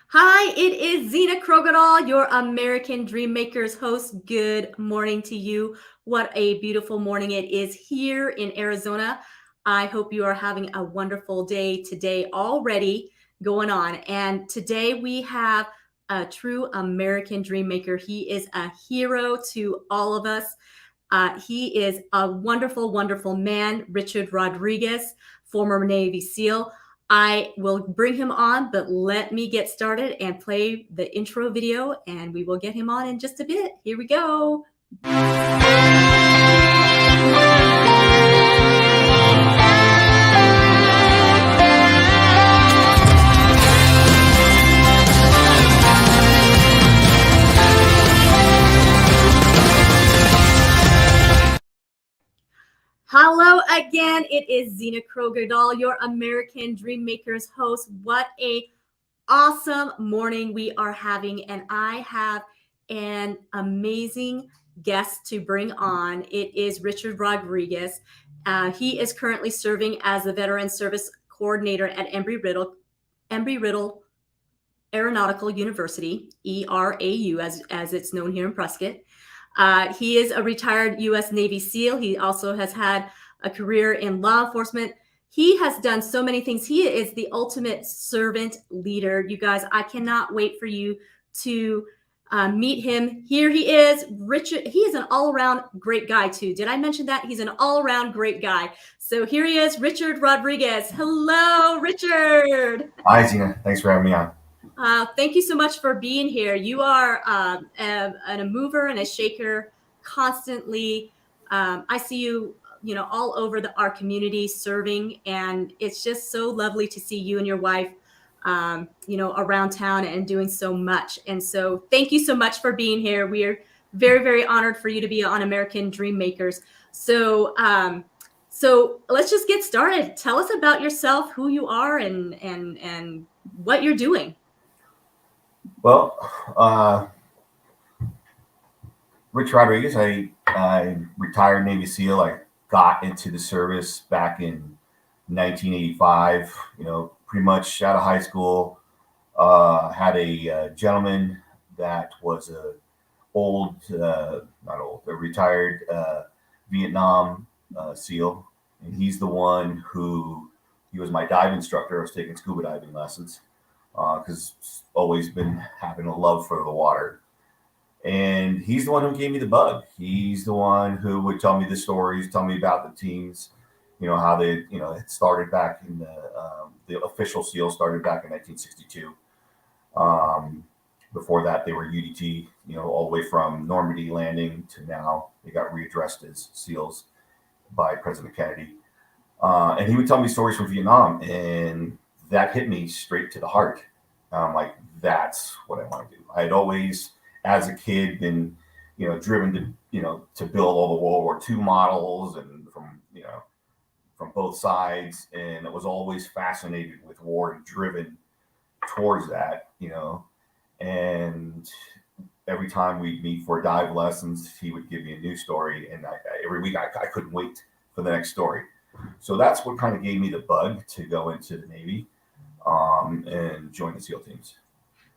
Hi, it is Zena Krogadal, your American Dream Makers host. Good morning to you. What a beautiful morning it is here in Arizona. I hope you are having a wonderful day today already going on. And today we have a true American Dream Maker. He is a hero to all of us. He is a wonderful, wonderful man, Richard Rodriguez, former Navy SEAL. I will bring him on, but let me get started and play the intro video, and we will get him on in just a bit. Here we go. Hello again. It is Zena Krogadal, your American Dream Makers host. What a awesome morning we are having, and I have an amazing guest to bring on. It is Richard Rodriguez. He is currently serving as the Veteran Service Coordinator at Embry-Riddle Aeronautical University, ERAU, as it's known here in Prescott. He is a retired U.S. Navy SEAL. He also has had a career in law enforcement. He has done so many things. He is the ultimate servant leader. You guys, I cannot wait for you to meet him. Here he is, Richard. He is an all-around great guy too. Did I mention that? He's an all-around great guy. So here he is, Richard Rodriguez. Hello, Richard. Hi, Zena. Thanks for having me on. Thank you so much for being here. You are a mover and a shaker constantly. I see you, all over our community serving, and it's just so lovely to see you and your wife, around town and doing so much. And so thank you so much for being here. We are very, very honored for you to be on American Dream Makers. So let's just get started. Tell us about yourself, who you are, and what you're doing. Well, Rich Rodriguez, I retired Navy SEAL. I got into the service back in 1985, pretty much out of high school. Had a gentleman that was a retired Vietnam SEAL. And he's the one he was my dive instructor. I was taking scuba diving lessons because always been having a love for the water. And he's the one who gave me the bug. He's the one who would tell me the stories, tell me about the teams, how they, it started back in the official SEAL started back in 1962. Before that, they were UDT, all the way from Normandy landing to now. They got readdressed as SEALs by President Kennedy. And he would tell me stories from Vietnam, and that hit me straight to the heart. I'm like, that's what I want to do. I had always, as a kid, been, driven to build all the World War II models and from both sides. And I was always fascinated with war and driven towards that, and every time we'd meet for dive lessons, he would give me a new story. And every week I couldn't wait for the next story. So that's what kind of gave me the bug to go into the Navy and join the SEAL teams.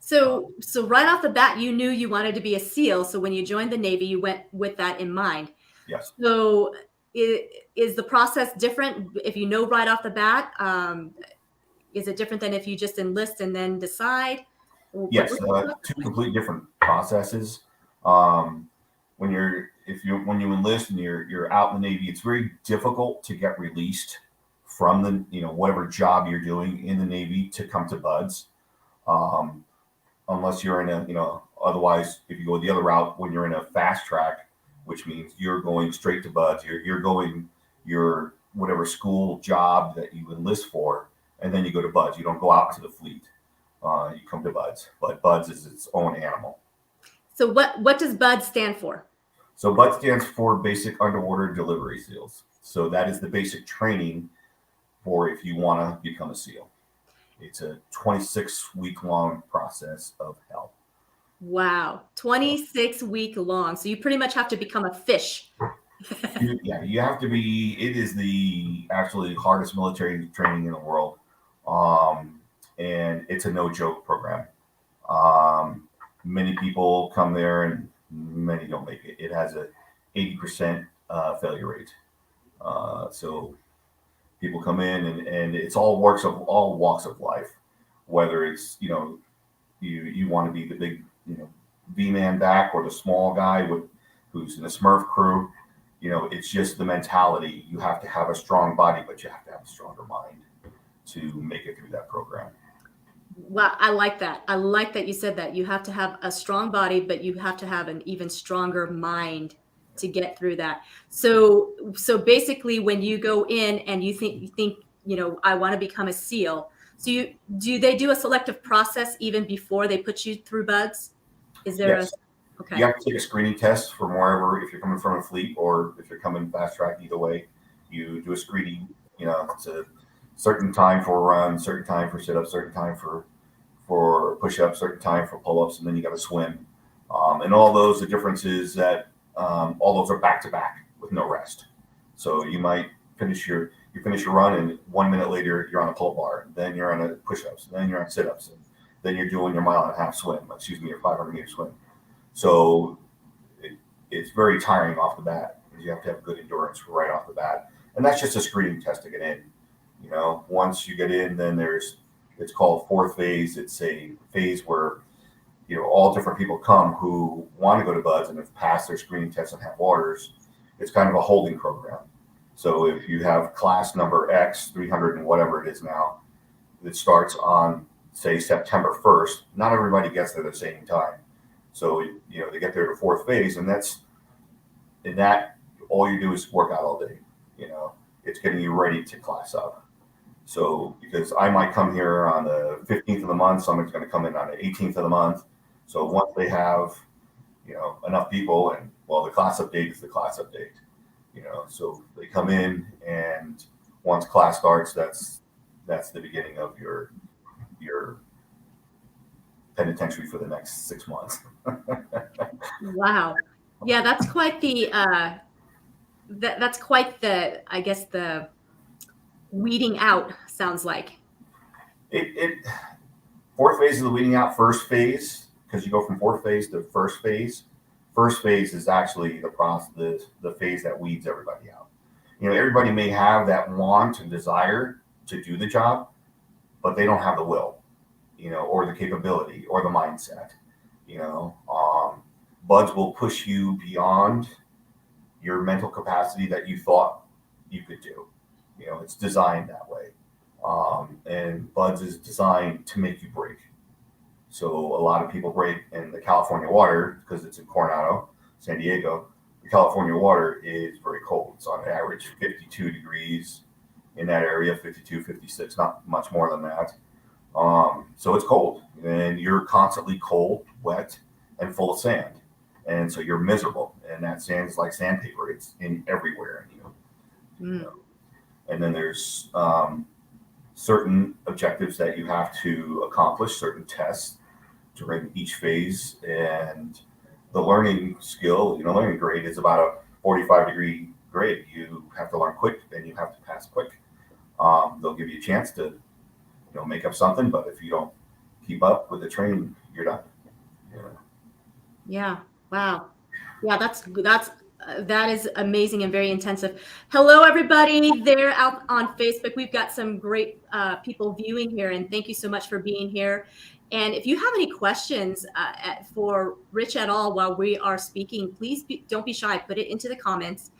So right off the bat, you knew you wanted to be a SEAL. So when you joined the Navy, you went with that in mind. Yes. So is the process different if you know right off the bat? Is it different than if you just enlist and then decide? Yes, two completely different processes. When you enlist and you're out in the Navy, it's very difficult to get released from the whatever job you're doing in the Navy to come to BUDS, unless you're in otherwise if you go the other route, when you're in a fast track, which means you're going straight to BUDS, you're going your whatever school job that you enlist for, and then you go to BUDS. You don't go out to the fleet. You come to BUDS, but BUDS is its own animal. So what does BUDS stand for? So BUDS stands for Basic Underwater Delivery SEALs. So that is the basic training for if you want to become a SEAL. It's a 26-week long process of hell. Wow, 26-week long. So you pretty much have to become a fish. You have to be. It is the actually hardest military training in the world. And it's a no joke program. Many people come there and many don't make it. It has a 80% failure rate. So people come in and it's all walks of life, whether it's, you want to be the big, V-man back or the small guy who's in the Smurf crew. It's just the mentality. You have to have a strong body, but you have to have a stronger mind to make it through that program. Well, I like that. I like that you said that. You have to have a strong body, but you have to have an even stronger mind to get through that. So basically when you go in and you think, I want to become a SEAL. So do they do a selective process even before they put you through buds? Is there Yes. okay. You have to take a screening test from wherever, if you're coming from a fleet or if you're coming fast track, either way, you do a screening. It's a certain time for a run, certain time for sit-ups, certain time for push-ups, certain time for pull-ups, and then you got to swim. And all those, the difference is that all those are back-to-back with no rest. So you might finish your run, and 1 minute later you're on a pull-up bar, then you're on a push-ups, then you're on sit-ups, and then you're doing your 1.5-mile swim, your 500-meter swim. So it's very tiring off the bat because you have to have good endurance right off the bat. And that's just a screening test to get in. Once you get in, then it's called fourth phase. It's a phase where, all different people come who want to go to buds and have passed their screening tests and have orders. It's kind of a holding program. So if you have class number X, 300 and whatever it is now, it starts on, say, September 1st. Not everybody gets there at the same time. So, they get there to fourth phase, and that all you do is work out all day. It's getting you ready to class up. So, because I might come here on the 15th of the month, someone's going to come in on the 18th of the month. So once they have, enough people, and the class update is the class update. So they come in, and once class starts, that's the beginning of your penitentiary for the next 6 months. Wow. Yeah, that's quite the I guess the weeding out sounds like. Fourth phase is the weeding out. First phase, because you go from fourth phase to first phase. First phase is actually the process, the phase that weeds everybody out. Everybody may have that want and desire to do the job, but they don't have the will, or the capability or the mindset. Buds will push you beyond your mental capacity that you thought you could do. It's designed that way. And buds is designed to make you break. So a lot of people break in the California water because it's in Coronado, San Diego. The California water is very cold. It's on average 52 degrees in that area, 52, 56, not much more than that. So it's cold, and you're constantly cold, wet, and full of sand. And so you're miserable, and that sand is like sandpaper. It's in everywhere in you. And then there's certain objectives that you have to accomplish, certain tests during each phase. And the learning learning grade is about a 45-degree grade. You have to learn quick, and you have to pass quick. They'll give you a chance to make up something, but if you don't keep up with the training, you're done. Yeah. Wow. Yeah, that is amazing and very intensive. Hello, everybody there out on Facebook. We've got some great people viewing here, and thank you so much for being here. And if you have any questions for Rich at all while we are speaking, please don't be shy. Put it into the comments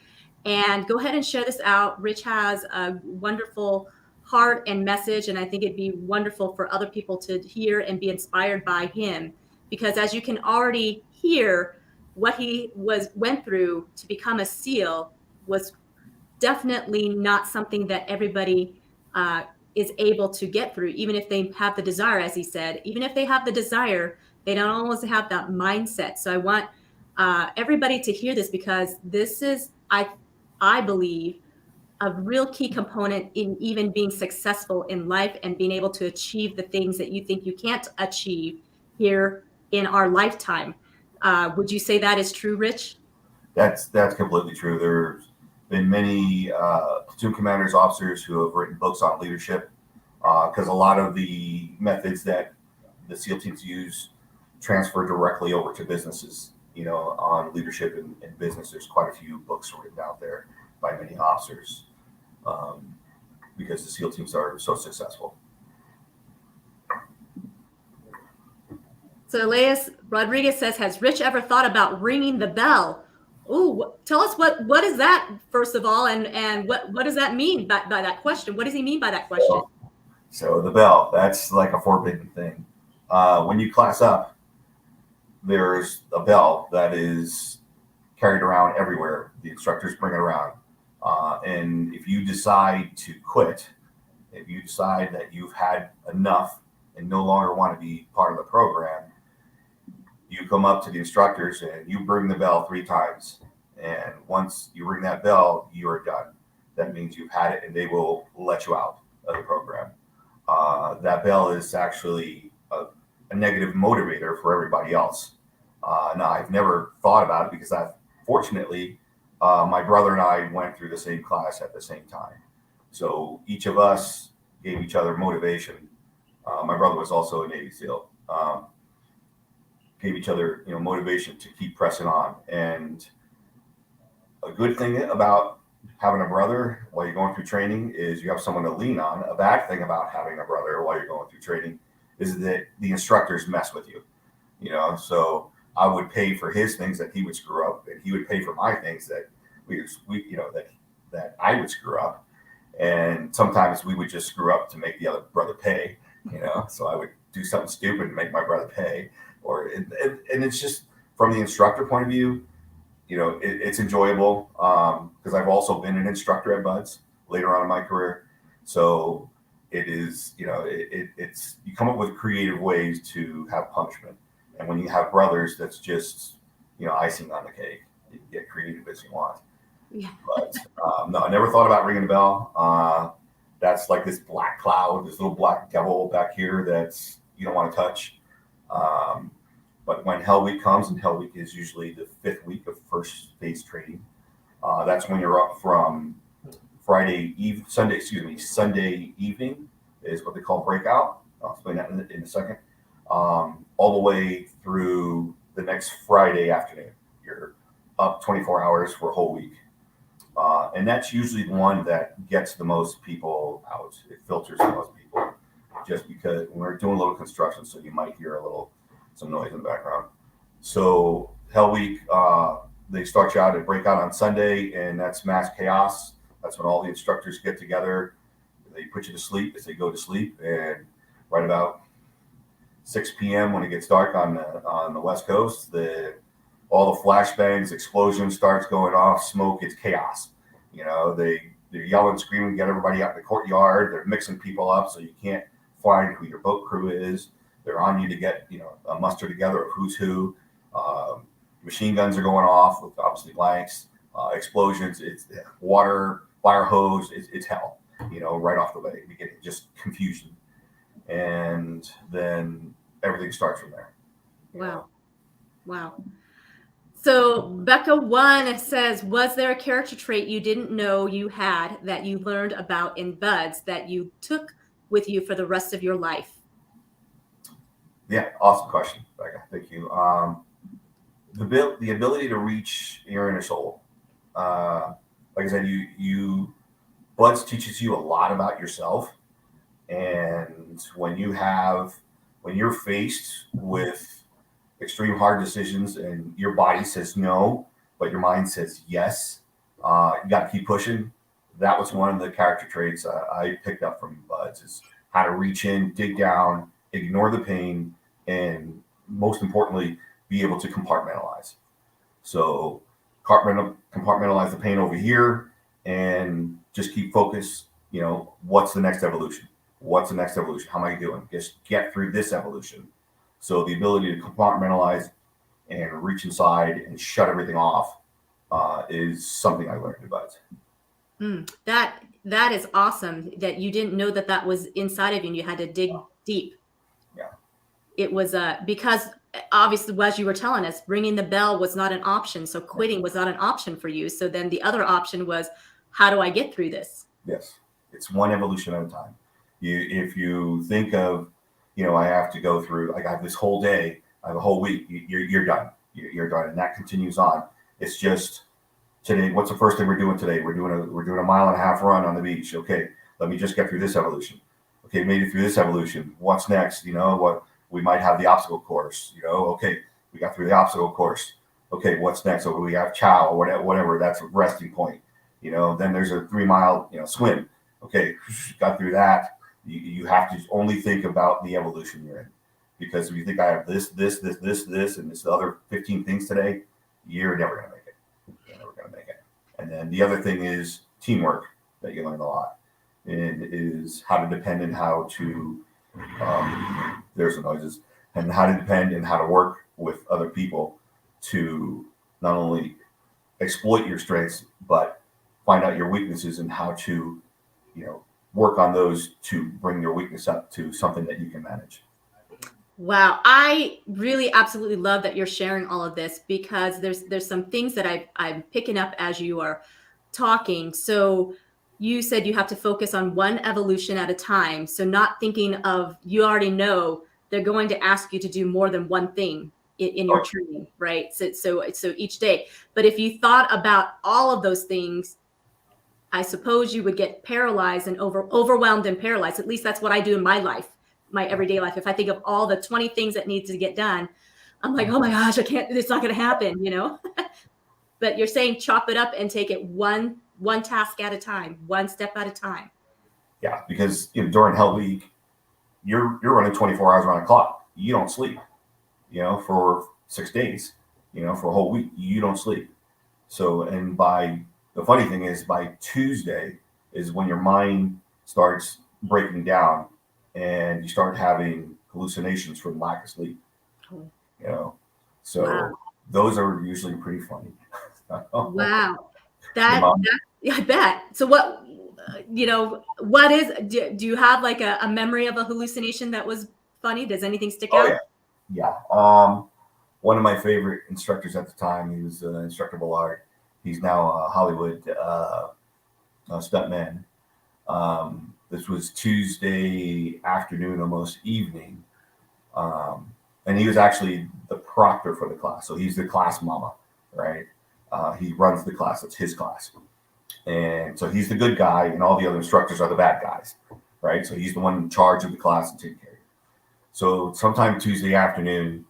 and go ahead and share this out. Rich has a wonderful heart and message, and I think it'd be wonderful for other people to hear and be inspired by him, because as you can already hear, what he went through to become a SEAL was definitely not something that everybody is able to get through, even if they have the desire. As he said, even if they have the desire, they don't always have that mindset. So I want everybody to hear this, because this is, I believe, a real key component in even being successful in life and being able to achieve the things that you think you can't achieve here in our lifetime. Would you say that is true, Rich? That's completely true. There's been many platoon commanders, officers who have written books on leadership, because a lot of the methods that the SEAL teams use transfer directly over to businesses, on leadership in business. There's quite a few books written out there by many officers, because the SEAL teams are so successful. So Elias Rodriguez says, has Rich ever thought about ringing the bell? Oh, tell us what is that, first of all, and what does that mean by that question? What does he mean by that question? So the bell, that's like a forbidden thing. When you class up, there's a bell that is carried around everywhere. The instructors bring it around. And if you decide to quit, if you decide that you've had enough and no longer want to be part of the program, you come up to the instructors and you ring the bell 3 times. And once you ring that bell, you are done. That means you've had it, and they will let you out of the program. That bell is actually a negative motivator for everybody else. Now, I've never thought about it because fortunately, my brother and I went through the same class at the same time. So each of us gave each other motivation. My brother was also a Navy SEAL. Gave each other, motivation to keep pressing on. And a good thing about having a brother while you're going through training is you have someone to lean on. A bad thing about having a brother while you're going through training is that the instructors mess with you. So I would pay for his things that he would screw up, and he would pay for my things that that I would screw up. And sometimes we would just screw up to make the other brother pay. So I would do something stupid and make my brother pay. And it's just from the instructor point of view, it's enjoyable, because I've also been an instructor at BUD/S later on in my career. So it is, it's you come up with creative ways to have punishment. And when you have brothers, that's just, icing on the cake. You can get creative as you want. Yeah. But no, I never thought about ringing the bell. That's like this black cloud, this little black devil back here that's you don't want to touch. But when Hell Week comes, and Hell Week is usually the 5th week of first phase training, that's when you're up from Sunday evening is what they call breakout. I'll explain that in a second. All the way through the next Friday afternoon. You're up 24 hours for a whole week. And that's usually the one that gets the most people out. It filters the most people, just because we're doing a little construction, so you might hear some noise in the background. So Hell Week, they start you out at breakout on Sunday, and that's mass chaos. That's when all the instructors get together. They put you to sleep as they go to sleep, and right about 6 p.m. when it gets dark on the West Coast, all the flashbangs, explosions starts going off, smoke, it's chaos. They're yelling, screaming, get everybody out in the courtyard. They're mixing people up so you can't find who your boat crew is. They're on you to get, a muster together of who's who. Machine guns are going off with obviously blanks, explosions. It's water, fire hose. It's hell, right off the way. We get just confusion. And then everything starts from there. Wow. So Becca 1 says, was there a character trait you didn't know you had that you learned about in BUD/S that you took with you for the rest of your life? Yeah, awesome question, Becca. Thank you. The ability to reach your inner soul. Like I said, BUD/S teaches you a lot about yourself. And when you're faced with extreme hard decisions and your body says no, but your mind says yes, you got to keep pushing. That was one of the character traits I picked up from BUD/S, is how to reach in, dig down, ignore the pain, and most importantly, be able to compartmentalize. So compartmentalize the pain over here and just keep focused. What's the next evolution? What's the next evolution? How am I doing? Just get through this evolution. So the ability to compartmentalize and reach inside and shut everything off is something I learned about. That is awesome that you didn't know that was inside of you and you had to dig deep. Yeah. It was because obviously, as you were telling us, ringing the bell was not an option. So quitting was not an option for you. So then the other option was, how do I get through this? Yes. It's one evolution at a time. If you think of, I have to go through, I have this whole day I have a whole week. You're done. You're done, and that continues on. It's just today. What's the first thing we're doing today? We're doing a 1.5 mile run on the beach. Okay, let me just get through this evolution. Okay, made it through this evolution. What's next? What we might have the obstacle course. Okay, we got through the obstacle course. Okay, what's next? So we have chow or whatever. That's a resting point. Then there's a 3 mile swim. Okay, got through that. You have to only think about the evolution you're in, because if you think I have this, and this other 15 things today, you're never gonna make it. You're never gonna make it. And then the other thing is teamwork that you learn a lot, and is how to depend and how to there's some noises, and how to depend and how to work with other people to not only exploit your strengths but find out your weaknesses and how to work on those to bring your weakness up to something that you can manage. Wow, I really absolutely love that you're sharing all of this, because there's some things that I'm picking up as you are talking. So you said you have to focus on one evolution at a time. So not thinking of, you already know they're going to ask you to do more than one thing in your training, right? So each day. But if you thought about all of those things, I suppose you would get paralyzed and overwhelmed and paralyzed. At least that's what I do in my life, my everyday life. If I think of all the 20 things that need to get done, I'm like, oh my gosh, I can't, it's not going to happen, But you're saying chop it up and take it one task at a time, one step at a time. Yeah, because during Hell Week, you're running 24 hours around the clock. You don't sleep, for 6 days, for a whole week, you don't sleep. So, and the funny thing is, by Tuesday is when your mind starts breaking down and you start having hallucinations from lack of sleep. So wow. Those are usually pretty funny. Wow. I bet. So what is, do you have like a memory of a hallucination that was funny? Does anything stick out? Yeah. One of my favorite instructors at the time, he was Instructor Ballard. He's now a Hollywood stuntman. This was Tuesday afternoon, almost evening. And he was actually the proctor for the class. So he's the class mama, right? He runs the class. It's his class. And so he's the good guy, and all the other instructors are the bad guys, right? So he's the one in charge of the class and taking care of it. So sometime Tuesday afternoon,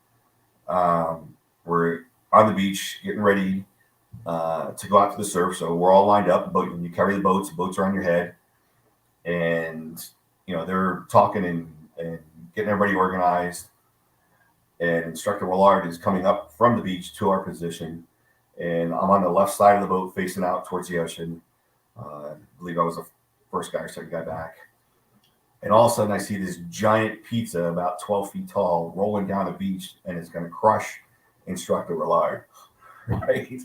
we're on the beach getting ready to go out to the surf. So we're all lined up. When you carry the boats are on your head. And, they're talking and getting everybody organized. And Instructor Willard is coming up from the beach to our position. And I'm on the left side of the boat facing out towards the ocean. I believe I was the first guy or second guy back. And all of a sudden I see this giant pizza about 12 feet tall rolling down the beach, and it's going to crush Instructor Willard. Right?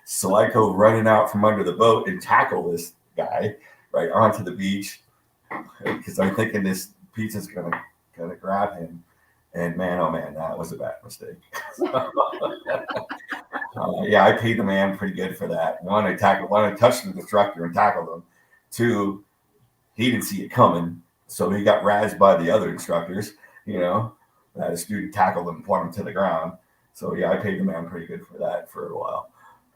So I go running out from under the boat and tackle this guy right onto the beach, because I'm thinking this pizza's going to grab him. And man, oh man, that was a bad mistake. I paid the man pretty good for that. One, I touched the instructor and tackled him. Two, he didn't see it coming, so he got razzed by the other instructors. That a student tackled him and put him to the ground. So I paid the man pretty good for that for a while.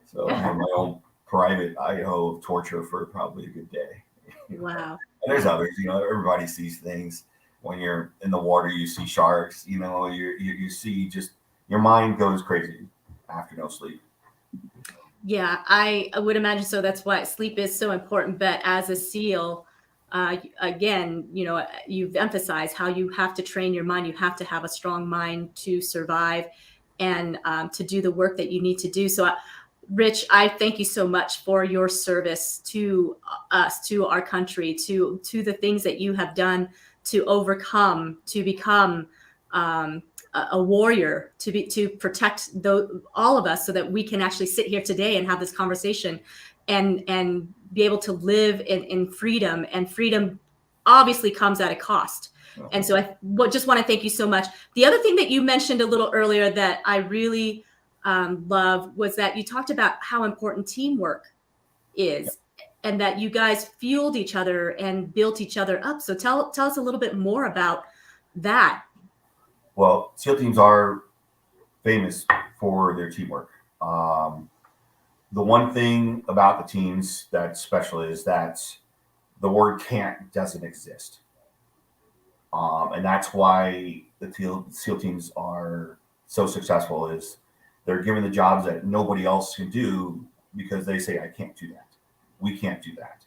So I had my own private Idaho torture for probably a good day. Wow. And there's others. Everybody sees things. When you're in the water, you see sharks. You see, just your mind goes crazy after no sleep. Yeah, I would imagine so. That's why sleep is so important. But as a SEAL, again, you've emphasized how you have to train your mind. You have to have a strong mind to survive and to do the work that you need to do. So, Rich, I thank you so much for your service to us, to our country, to the things that you have done to overcome, to become a warrior, to protect all of us, so that we can actually sit here today and have this conversation and be able to live in freedom. And freedom obviously comes at a cost. And so I just want to thank you so much. The other thing that you mentioned a little earlier that I really love was that you talked about how important teamwork is. And that you guys fueled each other and built each other up. So tell us a little bit more about that. Well, SEAL teams are famous for their teamwork. The one thing about the teams that's special is that the word can't doesn't exist. And that's why the SEAL teams are so successful is they're given the jobs that nobody else can do because they say, I can't do that. We can't do that.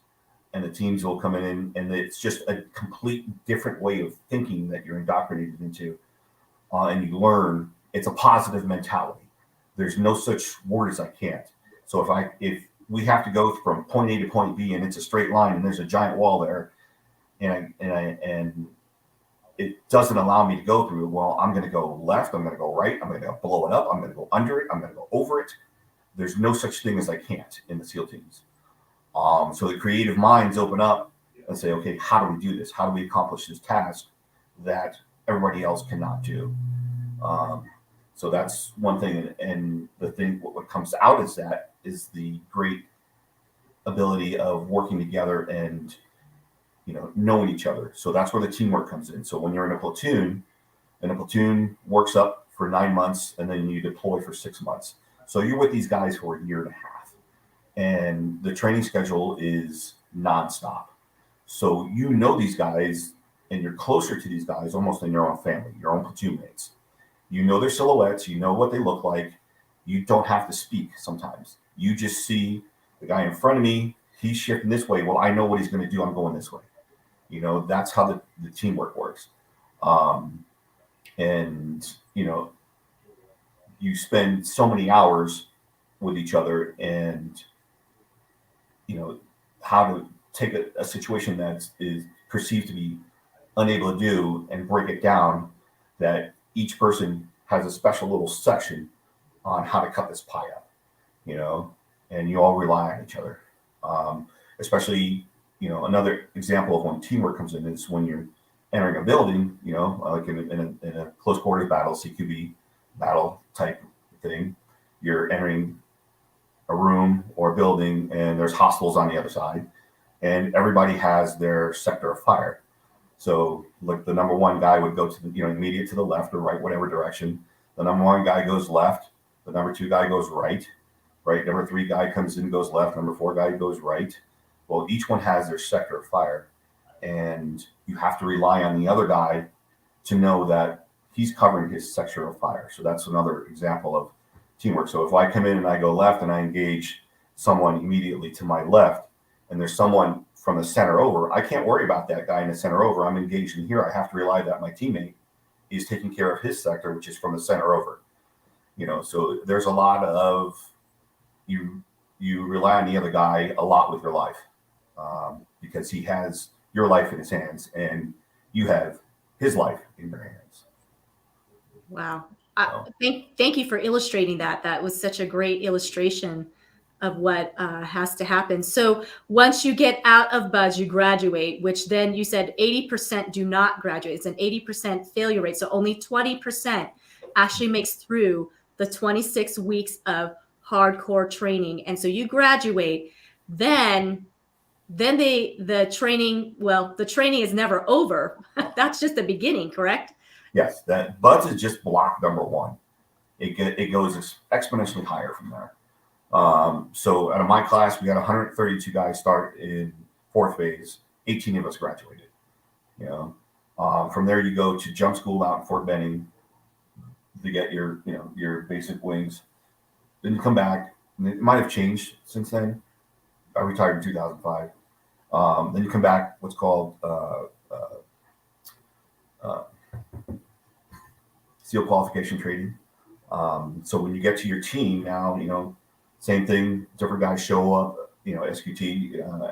And the teams will come in and it's just a complete different way of thinking that you're indoctrinated into. And you learn it's a positive mentality. There's no such word as I can't. So if we have to go from point A to point B and it's a straight line and there's a giant wall there and it doesn't allow me to go through, well, I'm going to go left, I'm going to go right, I'm going to blow it up, I'm going to go under it, I'm going to go over it. There's no such thing as I can't in the SEAL teams. So the creative minds open up and say, okay, how do we do this? How do we accomplish this task that everybody else cannot do? So that's one thing. And the thing, what comes out is the great ability of working together and, knowing each other. So that's where the teamwork comes in. So when you're in a platoon works up for 9 months and then you deploy for 6 months. So you're with these guys for a year and a half. And the training schedule is nonstop. So these guys and you're closer to these guys almost than your own family, your own platoon mates. You know their silhouettes, you know what they look like. You don't have to speak sometimes. You just see the guy in front of me, he's shifting this way. Well, I know what he's going to do. I'm going this way. That's how the teamwork works. And you spend so many hours with each other and, how to take a situation that is perceived to be unable to do and break it down that each person has a special little section on how to cut this pie up, and you all rely on each other. Especially, another example of when teamwork comes in is when you're entering a building, like in a close quarters battle, CQB battle type thing. You're entering a room or a building and there's hostiles on the other side and everybody has their sector of fire. So like the number one guy would go to the, immediate to the left or right, whatever direction. The number one guy goes left. The number two guy goes right. Number three guy comes in, goes left. Number four guy goes right. Well, each one has their sector of fire and you have to rely on the other guy to know that he's covering his sector of fire. So that's another example of teamwork. So if I come in and I go left and I engage someone immediately to my left and there's someone from the center over, I can't worry about that guy in the center over. I'm engaged in here. I have to rely that my teammate is taking care of his sector, which is from the center over. So there's a lot of you rely on the other guy a lot with your life because he has your life in his hands and you have his life in your hands. Wow. Thank you for illustrating that. That was such a great illustration of what has to happen. So once you get out of BUDS, you graduate, which then you said 80% do not graduate. It's an 80% failure rate. So only 20% actually makes through the 26 weeks of hardcore training. And so you graduate, then the training is never over. That's just the beginning, correct? Yes, that BUDS is just block number one. It goes exponentially higher from there. So out of my class, we had 132 guys start in fourth phase. 18 of us graduated. From there you go to jump school out in Fort Benning to get your basic wings. Then you come back. And it might have changed since then. I retired in 2005. Then you come back. What's called SEAL qualification training. So when you get to your team now, same thing, different guys show up, SQT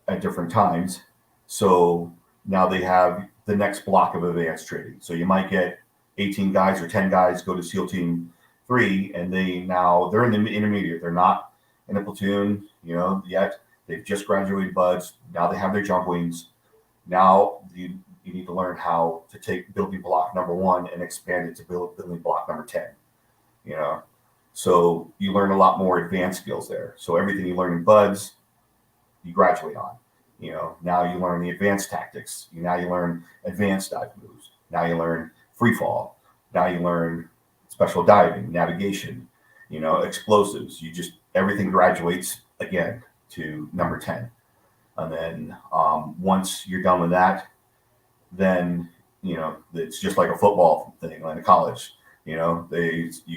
at different times. So now they have the next block of advanced training. So you might get 18 guys or 10 guys go to SEAL Team 3 and they're in the intermediate. They're not in a platoon, yet. They've just graduated BUDS. Now they have their jump wings. Now you need to learn how to take building block number 1 and expand it to building block number 10. So you learn a lot more advanced skills there. So everything you learn in BUDS, you graduate on. Now you learn the advanced tactics. Now you learn advanced dive moves. Now you learn free fall. Now you learn special diving, navigation, explosives. Everything graduates again to number 10. And then once you're done with that, then, it's just like a football thing like in college. You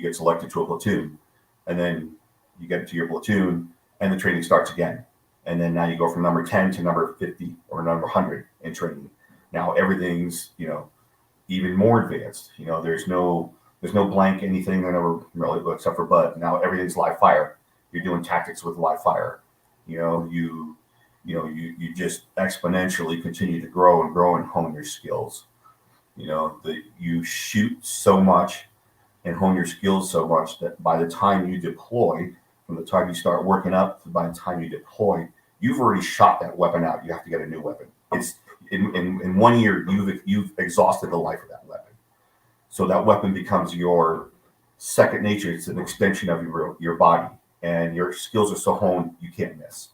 get selected to a platoon, and then you get to your platoon and the training starts again. And then now you go from number 10 to number 50 or number 100 in training. Now everything's, even more advanced. There's no blank anything really, except for Bud. Now everything's live fire. You're doing tactics with live fire. You just exponentially continue to grow and hone your skills. You shoot so much and hone your skills so much that by the time you deploy, from the time you start working up to by the time you deploy, you've already shot that weapon out. You have to get a new weapon. It's in 1 year, you've exhausted the life of that weapon. So that weapon becomes your second nature. It's an extension of your body, and your skills are so honed you can't miss.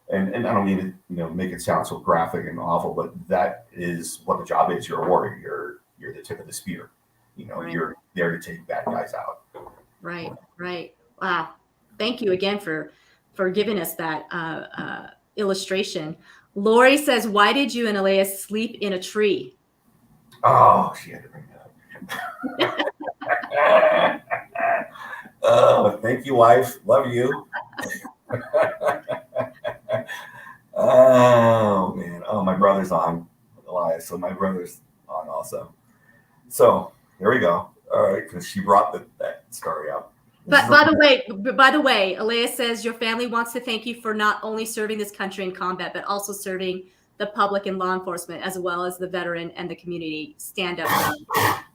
And I don't mean to make it sound so graphic and awful, but that is what the job is. You're a warrior. You're the tip of the spear. Right. You're there to take bad guys out. Right. Wow. Thank you again for giving us that illustration. Lori says, "Why did you and Elias sleep in a tree?" Oh, she had to bring that up. Oh, thank you, wife. Love you. Oh man. Oh, my brother's on, Elias. So my brother's on also. So here we go. All right, because she brought that story up. But by the way, Elias says your family wants to thank you for not only serving this country in combat, but also serving the public and law enforcement, as well as the veteran and the community. Stand up.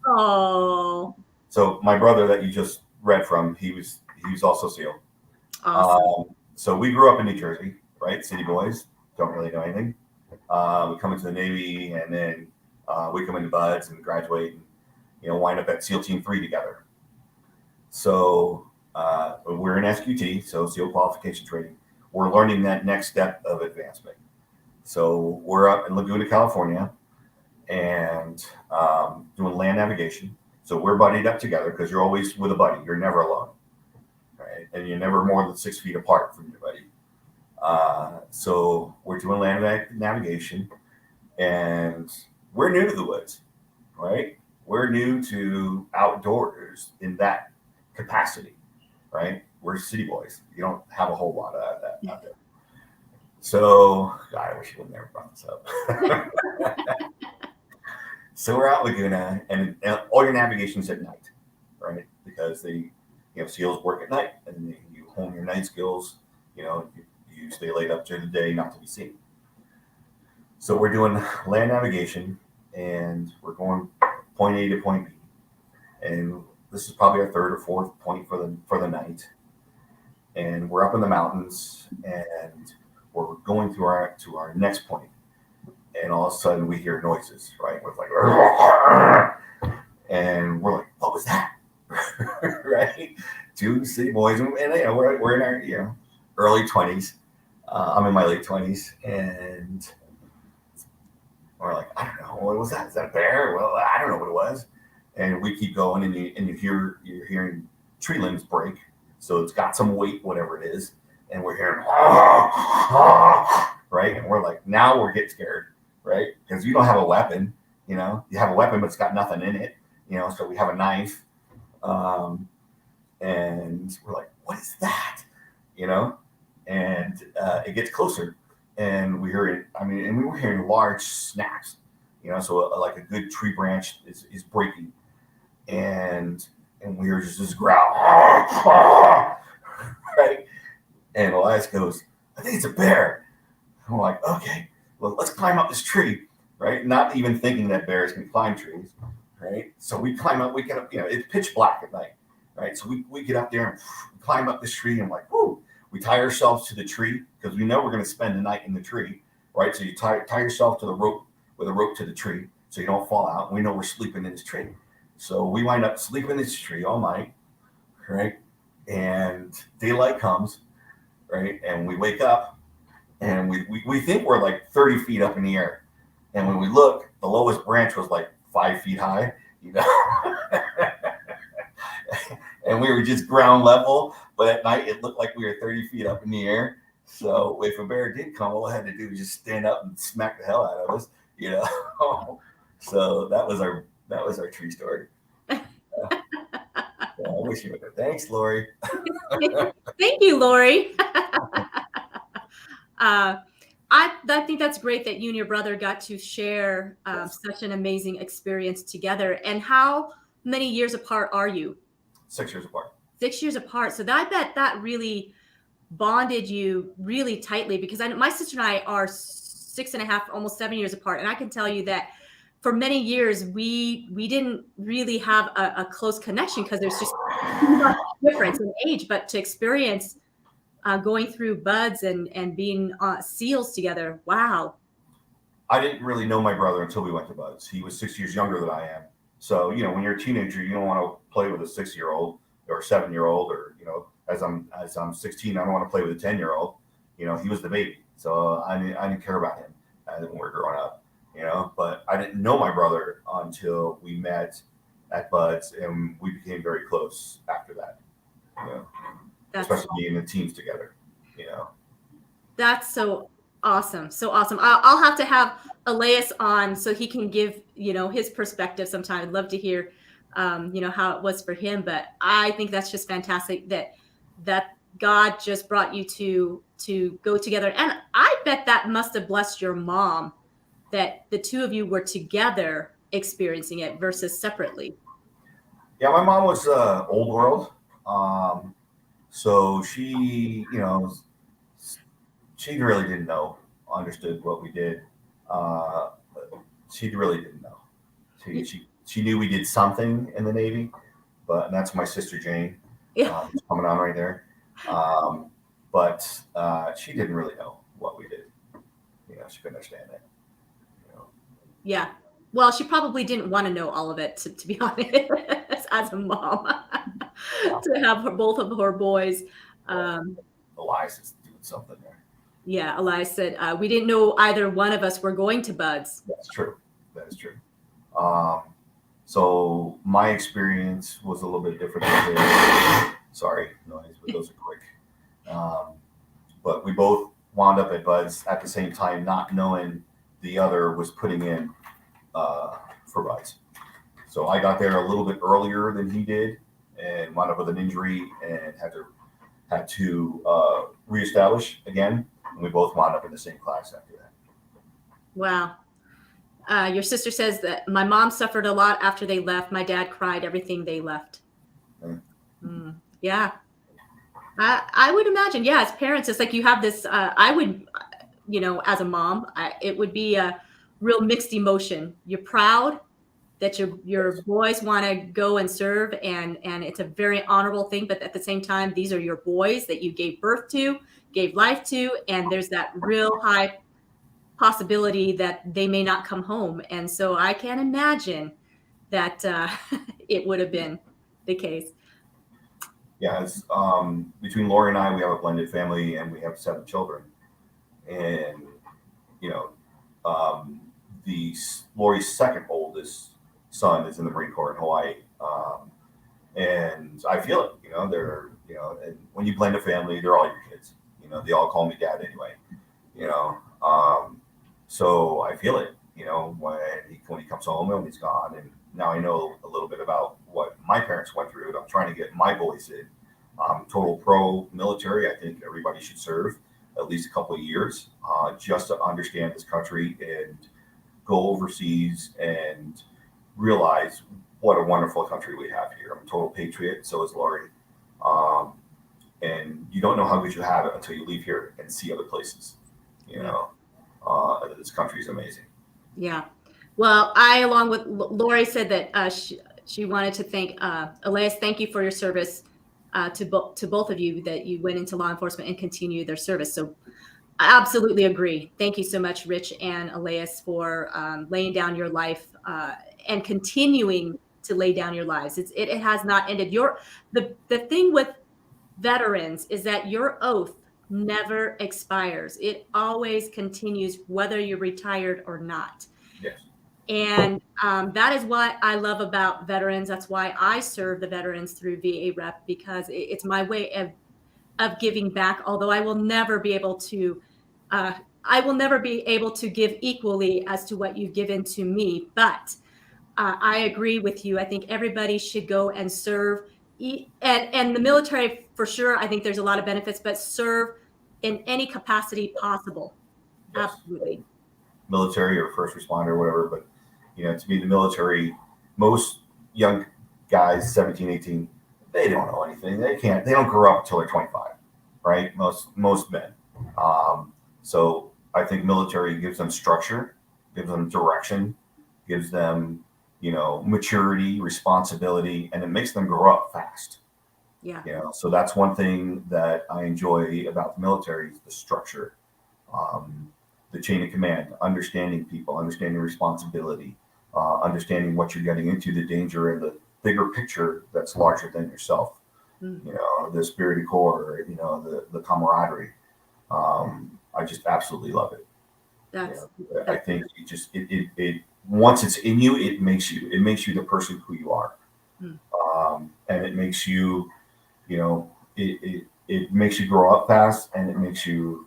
Oh. So my brother that you just read from, he was also SEAL. Awesome. So we grew up in New Jersey, right? City boys, don't really know anything. We come into the Navy, and then we come into Buds and graduate, and wind up at SEAL Team 3 together. So we're in SQT, so SEAL qualification training. We're learning that next step of advancement. So we're up in Laguna, California, and doing land navigation. So we're buddied up together because you're always with a buddy. You're never alone, right? And you're never more than 6 feet apart from your buddy. So we're doing land navigation, and we're new to the woods, right? We're new to outdoors in that capacity, right? We're city boys. You don't have a whole lot of that out there. So, God, I wish you would never brought this up. So we're out Laguna, and all your navigation's at night, right? Because SEALs work at night, and you hone your night skills. You stay late up during the day, not to be seen. So we're doing land navigation, and we're going point A to point B, and this is probably our third or fourth point for the night. And we're up in the mountains, and we're going to our next point, and all of a sudden we hear noises, right? With like, and we're like, what was that? Right? Two city boys, and we're in our early 20s. I'm in my late 20s, and we're like, I don't know, what was that? Is that a bear? Well, I don't know what it was. And we keep going, and you're hearing tree limbs break, so it's got some weight, whatever it is, and we're hearing right, and we're like, now we're getting scared, right? Because you don't have a weapon, you have a weapon, but it's got nothing in it, So we have a knife, and we're like, what is that, And it gets closer, and we hear it. And we were hearing large snaps, so like a good tree branch is breaking. And we hear just this growl, right? And Elias goes, I think it's a bear. And we're like, okay, well, let's climb up this tree, right? Not even thinking that bears can climb trees, right? So we climb up, we get up, it's pitch black at night, right? So we get up there and climb up this tree, and like, whoo, we tie ourselves to the tree because we know we're going to spend the night in the tree, right? So you tie yourself to the rope with a rope to the tree so you don't fall out. We know we're sleeping in this tree. So we wind up sleeping in this tree all night, right? And daylight comes, right? And we wake up, and we think we're like 30 feet up in the air. And when we look, the lowest branch was like 5 feet high, and we were just ground level. But at night, it looked like we were 30 feet up in the air. So if a bear did come, all I had to do was just stand up and smack the hell out of us, you know. So that was our tree story. Yeah, I wish you would have. Thanks, Lori. Thank you, Lori. I think that's great that you and your brother got to share such an amazing experience together. And how many years apart are you? 6 years apart. 6 years apart. So I bet that really bonded you really tightly, because my sister and I are 6.5, almost 7 years apart. And I can tell you that for many years, we didn't really have a close connection because there's just a difference in age. But to experience going through buds and being SEALs together, wow. I didn't really know my brother until we went to buds. He was 6 years younger than I am. So, you know, when you're a teenager, you don't want to play with a 6-year-old or a 7-year-old, or, you know, as I'm 16, I don't want to play with a 10-year-old. You know, he was the baby. So I didn't care about him when we were growing up, you know, but I didn't know my brother until we met at buds, and we became very close after that, you know, especially being in teams together, you know. That's so awesome. So awesome. I'll have to have Elias on so he can give, you know, his perspective sometime. I'd love to hear, you know, how it was for him. But I think that's just fantastic that God just brought you to go together. And I bet that must have blessed your mom that the two of you were together experiencing it versus separately. Yeah, my mom was old world. So she, you know, she really didn't understood what we did. She really didn't know. She knew we did something in the Navy, and that's my sister Jane. Yeah. Coming on right there. But she didn't really know what we did. You know, she couldn't understand it. You know. Yeah. Well, she probably didn't want to know all of it, to be honest, as a mom, to have both of her boys. Elias is doing something there. Yeah, Elias said, we didn't know either one of us were going to buds. That's true. That is true. So my experience was a little bit different than theirs. Sorry, noise, but those are quick. But we both wound up at buds at the same time, not knowing the other was putting in for buds. So I got there a little bit earlier than he did, and wound up with an injury and had to reestablish again. And we both wound up in the same class after that. Wow. Your sister says that my mom suffered a lot after they left. My dad cried everything they left. Yeah. I would imagine, yeah, as parents, it's like you have this, I would, you know, as a mom, it would be a real mixed emotion. You're proud that your boys want to go and serve, and it's a very honorable thing, but at the same time, these are your boys that you gave birth to, gave life to, and there's that real high possibility that they may not come home. And so I can't imagine that it would have been the case. Yeah, it's, between Lori and I, we have a blended family, and we have 7 children. And, you know, Lori's second oldest son is in the Marine Corps in Hawaii. And I feel it, you know, and when you blend a family, they're all your kids. You know, they all call me dad anyway, you know. So I feel it, you know, when he comes home and he's gone. And now I know a little bit about what my parents went through, and I'm trying to get my boys in. Total pro military. I think everybody should serve at least a couple of years just to understand this country and go overseas and realize what a wonderful country we have here. I'm a total patriot. So is Lori. And you don't know how good you have it until you leave here and see other places. You know, this country is amazing. Yeah. Well, I, along with Lori, said that she wanted to thank Elias. Thank you for your service to both of you, that you went into law enforcement and continue their service. So I absolutely agree. Thank you so much, Rich and Elias, for laying down your life and continuing to lay down your lives. It has not ended. The thing with veterans is that your oath never expires. It always continues, whether you're retired or not. Yes. And that is what I love about veterans. That's why I serve the veterans through VA Rep, because it's my way of giving back. Although I will never be able to, uh, give equally as to what you've given to me. But I agree with you. I think everybody should go and serve, and the military for sure. I think there's a lot of benefits, but serve in any capacity possible. Yes. Absolutely. Military or first responder or whatever, but to be the military, most young guys, 17, 18, they don't know anything. They don't grow up until they're 25, right? Most men. So I think military gives them structure, gives them direction, gives them, maturity, responsibility, and it makes them grow up fast. Yeah. So that's one thing that I enjoy about the military is the structure. The chain of command, understanding people, understanding responsibility, understanding what you're getting into, the danger and the bigger picture that's larger than yourself. Mm. The spirit of corps, the camaraderie. I just absolutely love it. I think it once it's in you, it makes you the person who you are. Mm. And it makes you, it makes you grow up fast, and it makes you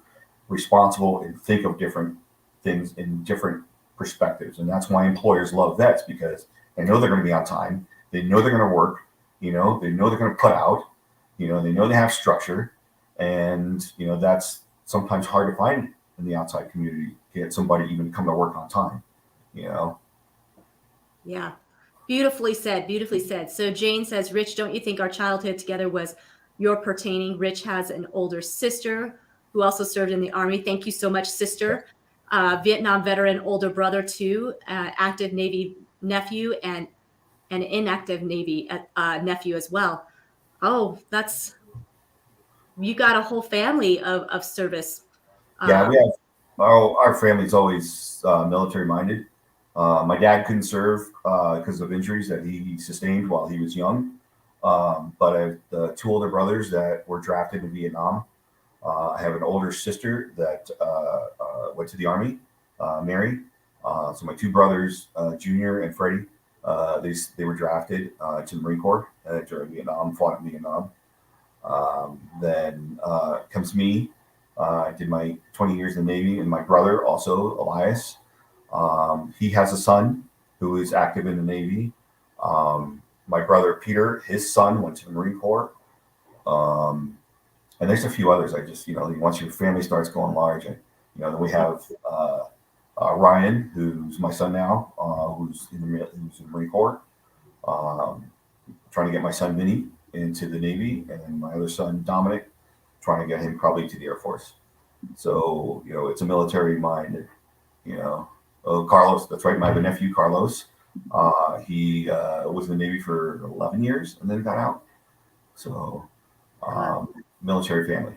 responsible and think of different things in different perspectives. And that's why employers love vets, because they know they're going to be on time. They know they're going to work, they know they're going to put out, they know they have structure. And, that's sometimes hard to find in the outside community, get somebody even to come to work on time, Yeah. Beautifully said. Beautifully said. So Jane says, Rich, don't you think our childhood together was your pertaining? Rich has an older sister who also served in the Army. Thank you so much, sister. Vietnam veteran, older brother too, active Navy nephew, and an inactive Navy nephew as well. Oh, you got a whole family of service. Yeah, we have our family's always military minded. My dad couldn't serve because of injuries that he sustained while he was young. But I have two older brothers that were drafted in Vietnam. I have an older sister that went to the Army, Mary. So my two brothers, Junior and Freddie, they were drafted to the Marine Corps during Vietnam, fought in Vietnam. Then comes me. I did my 20 years in the Navy, and my brother also, Elias. He has a son who is active in the Navy. My brother Peter, his son went to the Marine Corps. And there's a few others. I just, once your family starts going large, and then we have Ryan, who's my son now, who's in the Marine Corps. Trying to get my son Vinny into the Navy, and my other son Dominic, trying to get him probably to the Air Force. So it's a military minded. Carlos, that's right. I have a nephew, Carlos. He was in the Navy for 11 years and then got out. So military family.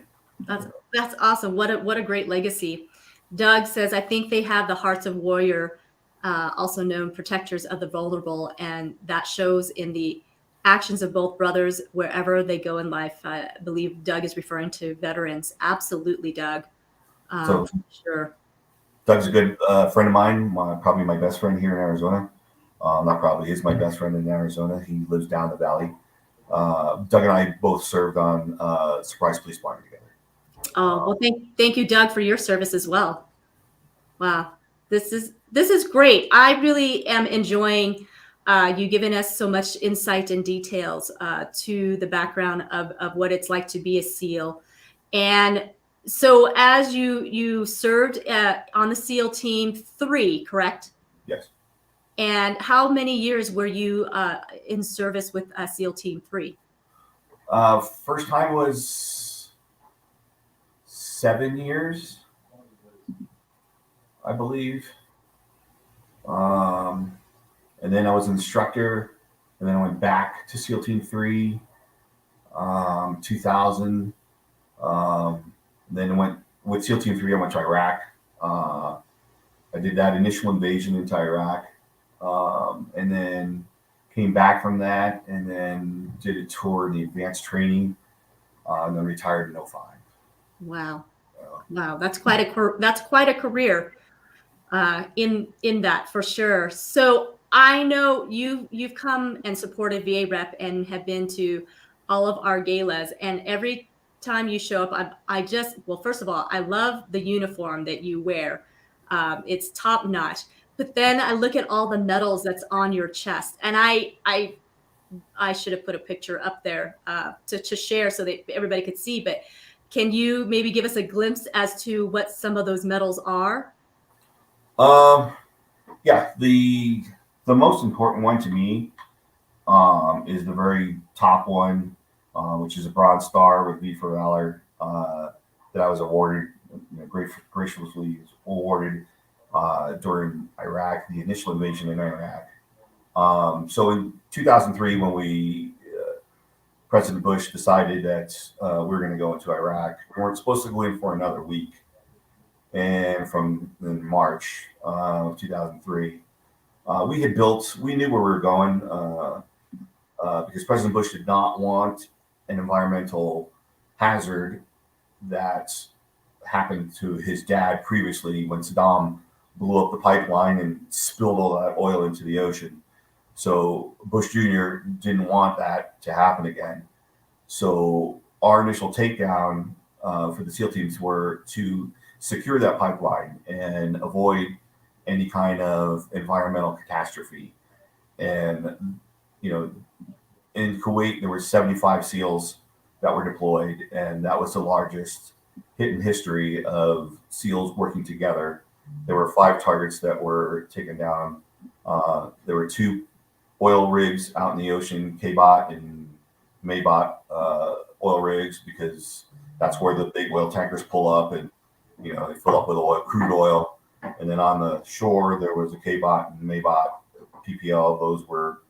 That's awesome. What a great legacy. Doug says, I think they have the hearts of warrior, also known protectors of the vulnerable, and that shows in the actions of both brothers wherever they go in life. I believe Doug is referring to veterans. Absolutely, Doug. So sure. Doug's a good friend of mine, probably my best friend here in Arizona. Not probably, he's my best friend in Arizona. He lives down the valley. Doug and I both served on Surprise Police Barn together. Oh, well, thank you, Doug, for your service as well. Wow, this is great. I really am enjoying you giving us so much insight and details to the background of what it's like to be a SEAL. And so, as you served on the SEAL Team 3, correct? Yes. And how many years were you in service with SEAL Team 3? First time was 7 years, I believe. And then I was an instructor, and then I went back to SEAL Team 3, 2000. Then I went with SEAL Team 3, I went to Iraq. I did that initial invasion into Iraq, and then came back from that, and then did a tour in the advanced training, and then retired in 05. Wow. Wow, that's quite a career. in that for sure. So I know you've come and supported VA Rep and have been to all of our galas, and every time you show up, I just, well, first of all, I love the uniform that you wear. It's top notch. But then I look at all the medals that's on your chest, and I should have put a picture up there to share so that everybody could see. But can you maybe give us a glimpse as to what some of those medals are? Um, yeah, the most important one to me is the very top one, which is a Bronze Star with V for Valor that I was awarded, graciously awarded during Iraq, the initial invasion in Iraq. So in 2003, when President Bush decided that we were going to go into Iraq, we weren't supposed to go in for another week. And from in March of 2003, we knew where we were going because President Bush did not want an environmental hazard that happened to his dad previously when Saddam blew up the pipeline and spilled all that oil into the ocean. So Bush Jr. didn't want that to happen again. So our initial takedown for the SEAL teams were to secure that pipeline and avoid any kind of environmental catastrophe. And, in Kuwait, there were 75 SEALs that were deployed, and that was the largest hit in history of SEALs working together. There were 5 targets that were taken down. There were 2 oil rigs out in the ocean, K-Bot and Maybot oil rigs, because that's where the big oil tankers pull up and, they fill up with oil, crude oil. And then on the shore, there was a K-Bot and Maybot PPL. Those were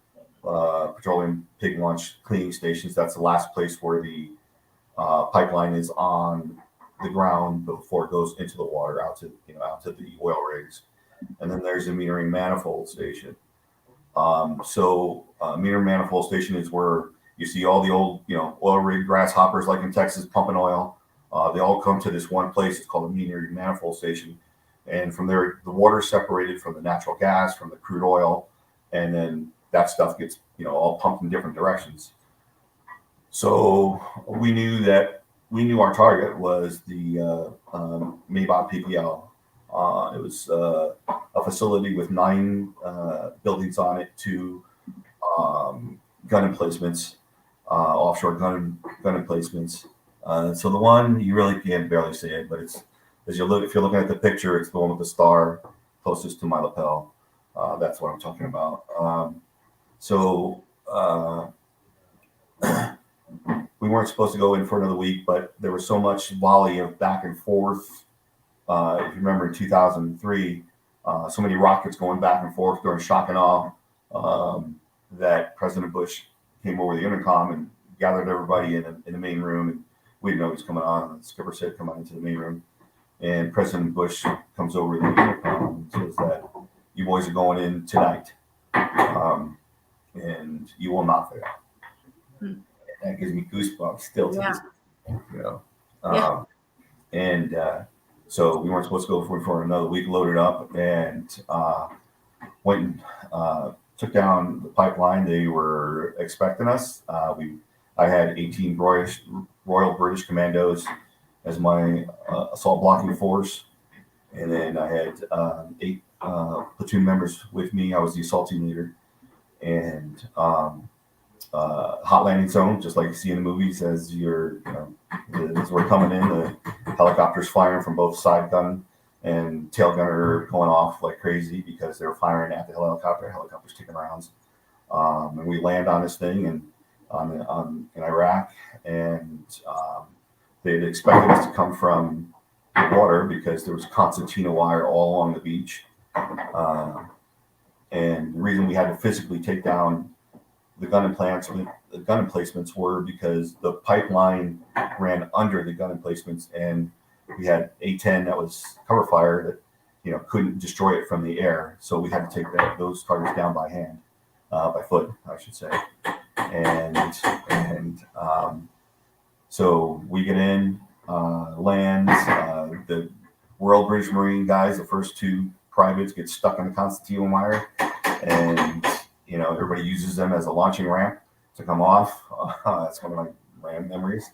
petroleum pig launch cleaning stations. That's the last place where the pipeline is on the ground before it goes into the water out to the oil rigs. And then there's a metering manifold station. Meter manifold station is where you see all the old, oil rig grasshoppers like in Texas pumping oil. They all come to this one place. It's called a metering manifold station. And from there, the water is separated from the natural gas, from the crude oil, and then that stuff gets, all pumped in different directions. So we knew our target was the Maybot PPL. It was a facility with 9 buildings on it, 2 gun emplacements, offshore gun emplacements. So the one you really can barely see it, but it's if you're looking at the picture, it's the one with the star closest to my lapel. That's what I'm talking about. We weren't supposed to go in for another week, but there was so much volley of back and forth. If you remember in 2003, so many rockets going back and forth during shock and awe that President Bush came over the intercom and gathered everybody in the main room. And we didn't know he was coming on. The skipper said, "Come on into the main room." And President Bush comes over the intercom and says that you boys are going in tonight, and you will not fail. And that gives me goosebumps still to this, And so we weren't supposed to go for another week. Loaded up and went and took down the pipeline. They were expecting us. I had 18 Royal British Commandos as my assault blocking force, and then I had 8 platoon members with me. I was the assault team leader, and hot landing zone, just like you see in the movies, as we're coming in, the helicopters firing from both side gun and tail gunner going off like crazy because they were firing at the helicopter's taking rounds, and we land on this thing and in Iraq, and they'd expected us to come from the water because there was concertina wire all along the beach. And the reason we had to physically take down the gun emplacements were because the pipeline ran under the gun emplacements, and we had A-10 that was cover fire that couldn't destroy it from the air. So we had to take those targets down by hand, by foot, I should say. And so we get in, lands, the Royal British Marine guys, the first 2 privates get stuck in the Constantine wire, and everybody uses them as a launching ramp to come off. That's one of my RAM memories.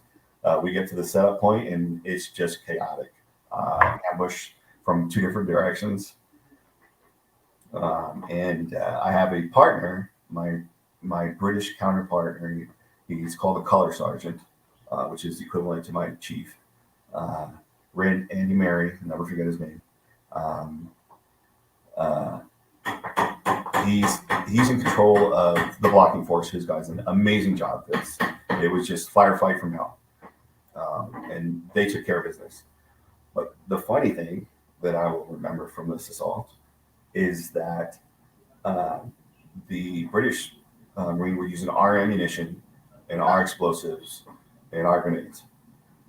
We get to the setup point, and it's just chaotic. Ambush from 2 different directions. And I have a partner, my British counterpart. He's called a color sergeant, which is equivalent to my chief. Andy Mary, I'll never forget his name. He's in control of the blocking force. His guy's an amazing job. It was just firefight from hell, and they took care of business. But the funny thing that I will remember from this assault is that the British Marine were using our ammunition and our explosives and our grenades.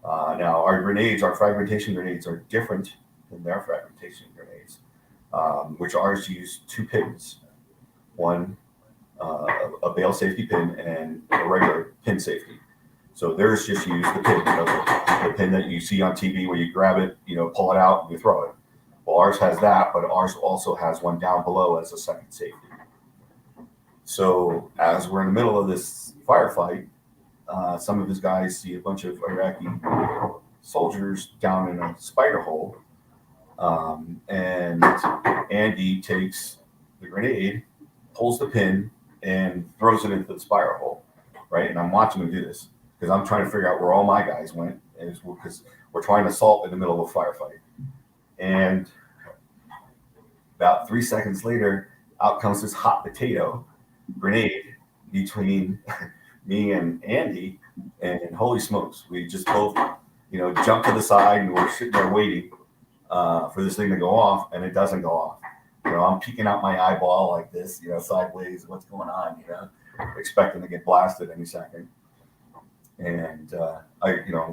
Now, our fragmentation grenades are different than their fragmentation grenades, which ours use 2 pins. One, a bail safety pin and a regular pin safety. So theirs just use the pin, the pin that you see on TV where you grab it, pull it out and you throw it. Well, ours has that, but ours also has one down below as a second safety. So as we're in the middle of this firefight, some of his guys see a bunch of Iraqi soldiers down in a spider hole, and Andy takes the grenade, pulls the pin, and throws it into the spiral hole, right? And I'm watching him do this because I'm trying to figure out where all my guys went, because we're trying to assault in the middle of a firefight. And about 3 seconds later, out comes this hot potato grenade between me and Andy, and holy smokes, we just both, jumped to the side, and we're sitting there waiting for this thing to go off, and it doesn't go off. I'm peeking out my eyeball like this, sideways, what's going on, expecting to get blasted any second. And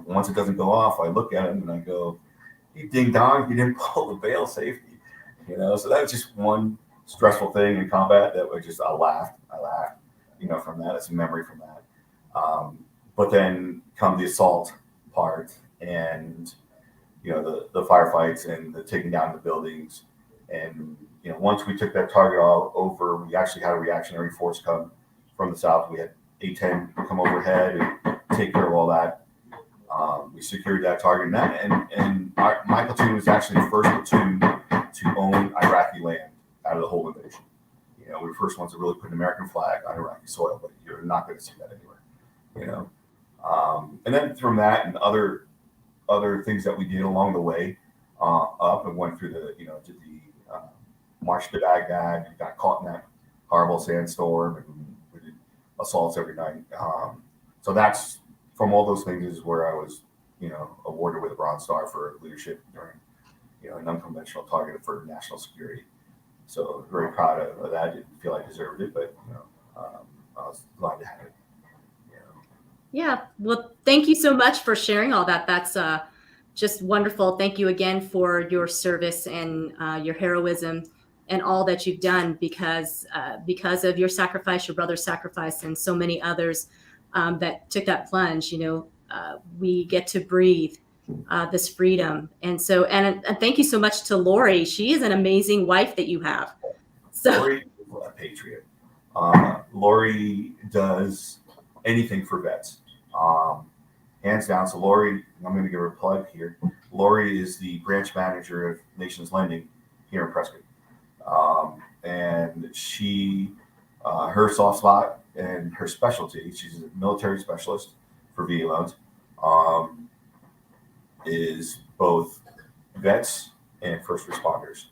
once it doesn't go off, I look at him and I go, "You ding dong, you didn't pull the bail safety." So that was just one stressful thing in combat that I laughed, from that. It's a memory from that. But then come the assault part, and the firefights and the taking down the buildings. And once we took that target all over, we actually had a reactionary force come from the south. We had A-10 come overhead and take care of all that. We secured that target, and my platoon was actually the first platoon to own Iraqi land out of the whole invasion. We were the first ones to really put an American flag on Iraqi soil, but you're not going to see that anywhere. And then from that and other things that we did along the way, up and went through did the march to Baghdad. We got caught in that horrible sandstorm, and we did assaults every night. So that's from all those things is where I was, awarded with a Bronze Star for leadership during, an unconventional target for national security. So very proud of that. I didn't feel I deserved it, but I was glad to have it. Yeah. Well, thank you so much for sharing all that. That's just wonderful. Thank you again for your service and your heroism and all that you've done, because of your sacrifice, your brother's sacrifice, and so many others that took that plunge. We get to breathe this freedom. And so, and thank you so much to Lori. She is an amazing wife that you have. So Lori is a patriot. Lori does anything for vets, hands down. So Lori, I'm going to give her a plug here. Lori is the branch manager of Nations Lending here in Prescott. And she, her soft spot and her specialty, she's a military specialist for VA loans, is both vets and first responders.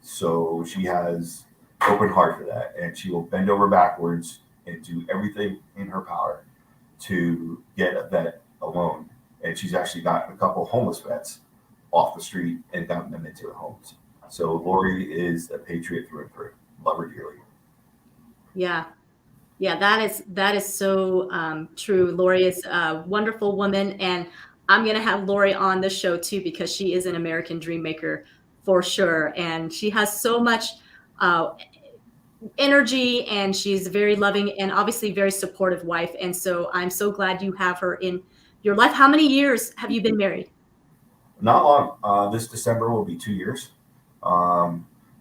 So she has open heart for that, and she will bend over backwards and do everything in her power to get a vet a loan. And she's actually gotten a couple homeless vets off the street and gotten them into the homes. So Lori is a patriot through and through. Love her dearly. Yeah, that is so true. Lori is a wonderful woman, and I'm going to have Lori on the show too, because she is an American dream maker for sure, and she has so much energy, and she's very loving and obviously very supportive wife. And so I'm so glad you have her in your life. How many years have you been married? Not long. This December will be 2 years.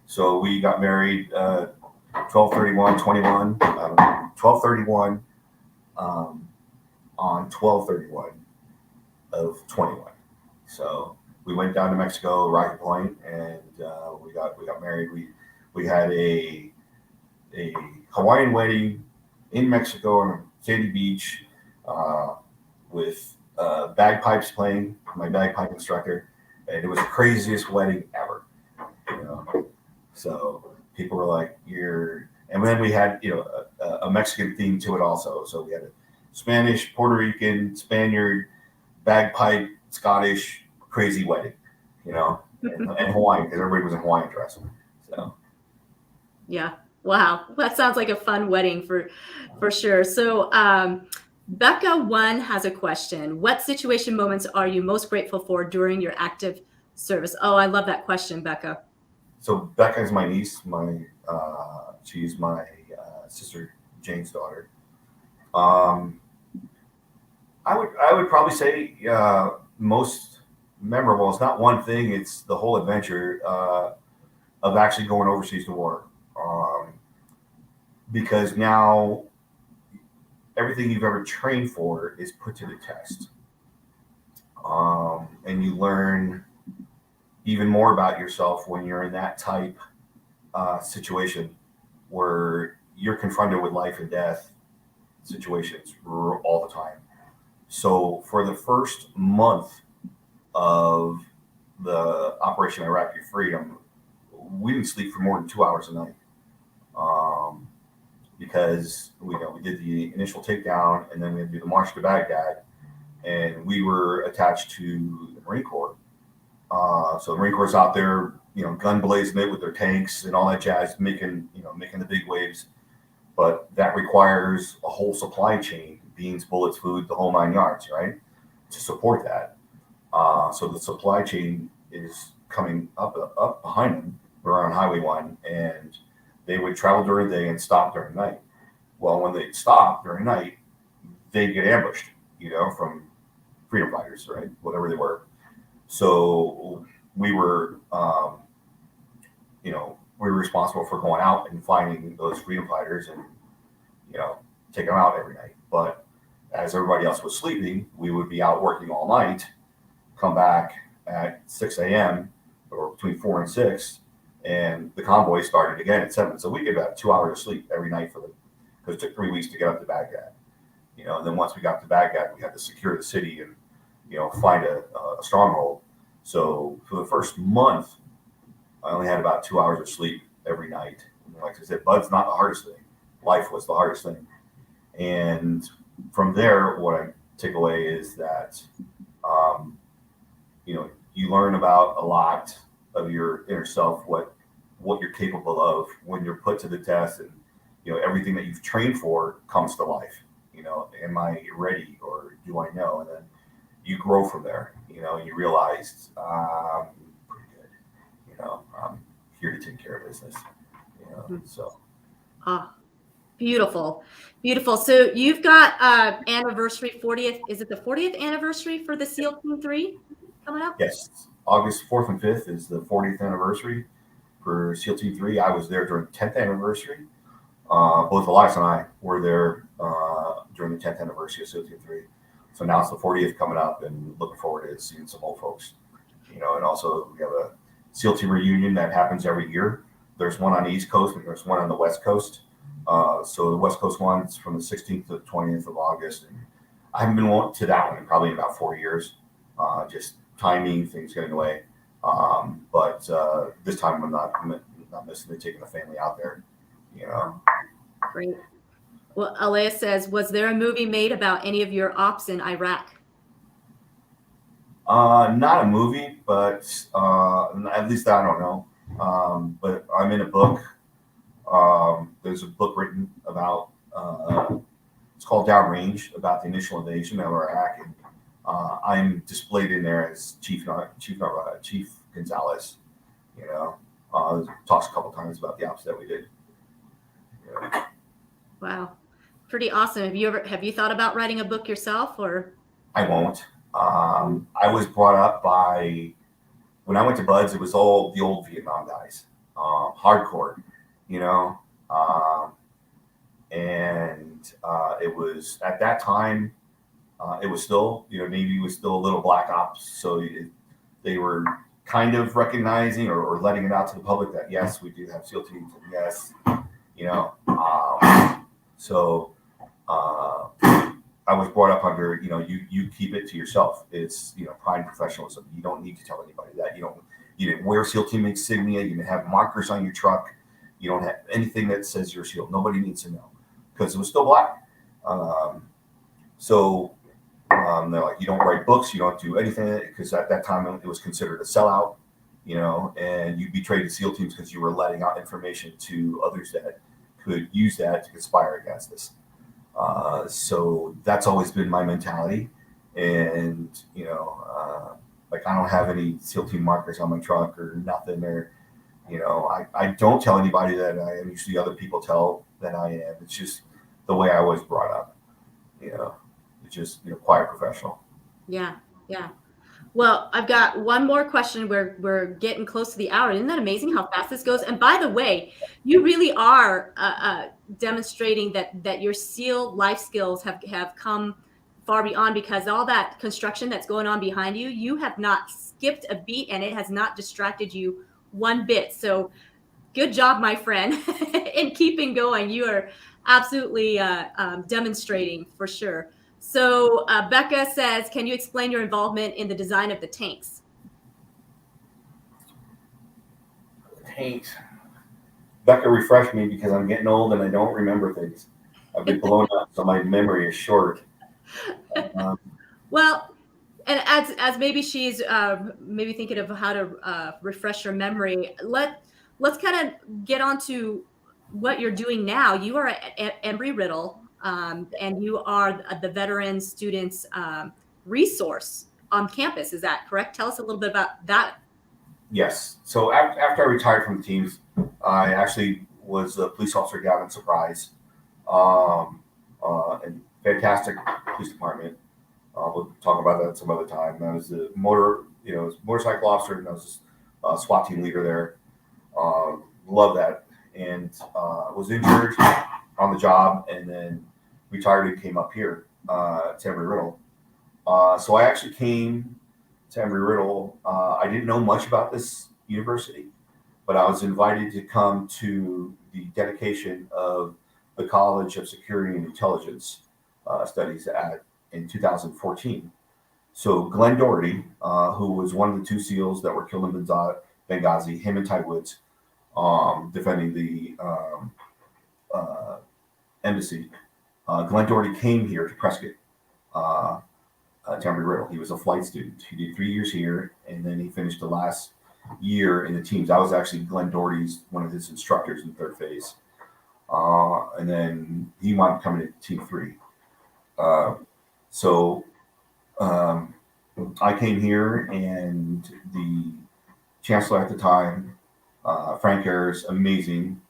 So we got married 12/31/21, 12/31 on 12/31 of 21. So we went down to Mexico, Rocky Point, and we got married. We had a Hawaiian wedding in Mexico on a sandy beach with bagpipes playing, my bagpipe instructor, and it was the craziest wedding ever. You know, so people were like, "You're," and then we had a Mexican theme to it also. So we had a Spanish, Puerto Rican, Spaniard, bagpipe, Scottish, crazy wedding, and Hawaiian because everybody was in Hawaiian dress. So Yeah. Wow. That sounds like a fun wedding for sure. So Becca 1 has a question. What situation moments are you most grateful for during your active service? Oh, I love that question, Becca. So Becca is my niece. She's my sister Jane's daughter. I would probably say most memorable. It's not one thing. It's the whole adventure of actually going overseas to war. Because now everything you've ever trained for is put to the test, and you learn even more about yourself when you're in that type situation where you're confronted with life and death situations all the time. So for the first month of the Operation Iraqi Freedom, we didn't sleep for more than 2 hours a night, because we did the initial takedown, and then we had to do the march to Baghdad, and we were attached to the Marine Corps. So the Marine Corps is out there, gun blazing it with their tanks and all that jazz, making the big waves. But that requires a whole supply chain, beans, bullets, food, the whole 9 yards, right? To support that. So the supply chain is coming up behind them. We're on Highway 1, and they would travel during the day and stop during the night. Well, when they stop during the night, they'd get ambushed, from freedom fighters, right? Whatever they were. So we were, we were responsible for going out and finding those freedom fighters and, taking them out every night. But as everybody else was sleeping, we would be out working all night, come back at 6 a.m. or between 4 and 6, and the convoy started again at 7. So we get about 2 hours of sleep every night because it took 3 weeks to get up to Baghdad. And then once we got to Baghdad, we had to secure the city and, find a stronghold. So for the first month, I only had about 2 hours of sleep every night. And like I said, Bud's not the hardest thing. Life was the hardest thing. And from there, what I take away is that, you learn about a lot of your inner self, what you're capable of when you're put to the test, and everything that you've trained for comes to life. Am I ready, or do I know? And then you grow from there. You realize I'm pretty good. I'm here to take care of business. So. Beautiful. So you've got anniversary 40th. Is it the 40th anniversary for the SEAL Team 3 coming up? Yes, August 4th and 5th is the 40th anniversary for SEAL Team 3. I was there during the 10th anniversary. Both Elias and I were there during the 10th anniversary of SEAL Team 3. So now it's the 40th coming up, and looking forward to seeing some old folks. And also we have a SEAL Team reunion that happens every year. There's one on the East Coast and there's one on the West Coast. So the West Coast one's from the 16th to the 20th of August. And I haven't been to that one in probably about 4 years. Just timing, things getting away. But this time I'm not missing it, taking the family out there. Great. Well, Alea says, was there a movie made about any of your ops in Iraq? Not a movie, but at least I don't know. But I'm in a book. There's a book written about, it's called Downrange, about the initial invasion of Iraq. And I'm displayed in there as Chief Gonzalez. Talks a couple times about the ops that we did. Wow, pretty awesome. Have you thought about writing a book yourself, or? I won't. I was brought up by when I went to Buds, it was all the old Vietnam guys, hardcore, you know, and it was at that time. It was still, Navy was still a little black ops, so they were kind of recognizing or letting it out to the public that yes, we do have SEAL teams, and yes, you know. So I was brought up under, you keep it to yourself. It's, pride and professionalism. You don't need to tell anybody that. You didn't wear SEAL team insignia. You didn't have markers on your truck. You don't have anything that says you're SEAL. Nobody needs to know because it was still black. So they're like, you don't write books. You don't do anything because at that time it was considered a sellout, and you betrayed the SEAL teams because you were letting out information to others that could use that to conspire against us. So that's always been my mentality. And, like I don't have any SEAL team markers on my truck or nothing, or, I don't tell anybody that I am. Usually other people tell that I am. It's just the way I was brought up, it's just, quiet professional. Yeah. Yeah. Well, I've got one more question. We're getting close to the hour. Isn't that amazing how fast this goes? And by the way, you really are demonstrating that your SEAL life skills have come far beyond, because all that construction that's going on behind you, you have not skipped a beat, and it has not distracted you one bit. So good job, my friend, in keeping going. You are absolutely demonstrating for sure. So Becca says, can you explain your involvement in the design of the tanks? Tanks. Becca refreshed me because I'm getting old and I don't remember things. I've been blown up, so my memory is short. Well, and as maybe she's maybe thinking of how to refresh her memory, let's kind of get on to what you're doing now. You are at Embry-Riddle, and you are the veteran students resource on campus. Is that correct? Tell us a little bit about that. Yes. So after I retired from the teams, I actually was a police officer down in Surprise, and fantastic police department. We'll talk about that some other time. I was a motorcycle officer, and I was a SWAT team leader there. Love that, and was injured on the job, and then retired and came up here to Embry-Riddle. So I actually came to Embry-Riddle. I didn't know much about this university, but I was invited to come to the dedication of the College of Security and Intelligence Studies in 2014. So Glenn Doherty, who was one of the two SEALs that were killed in Benghazi, him and Ty Woods, defending the embassy. Glenn Doherty came here to Prescott, to Embry-Riddle. He was a flight student. He did 3 years here, and then he finished the last year in the teams. I was actually Glenn Doherty's one of his instructors in third phase, and then he wound up coming to Team 3. So I came here, and the chancellor at the time, Frank Ayers, amazing.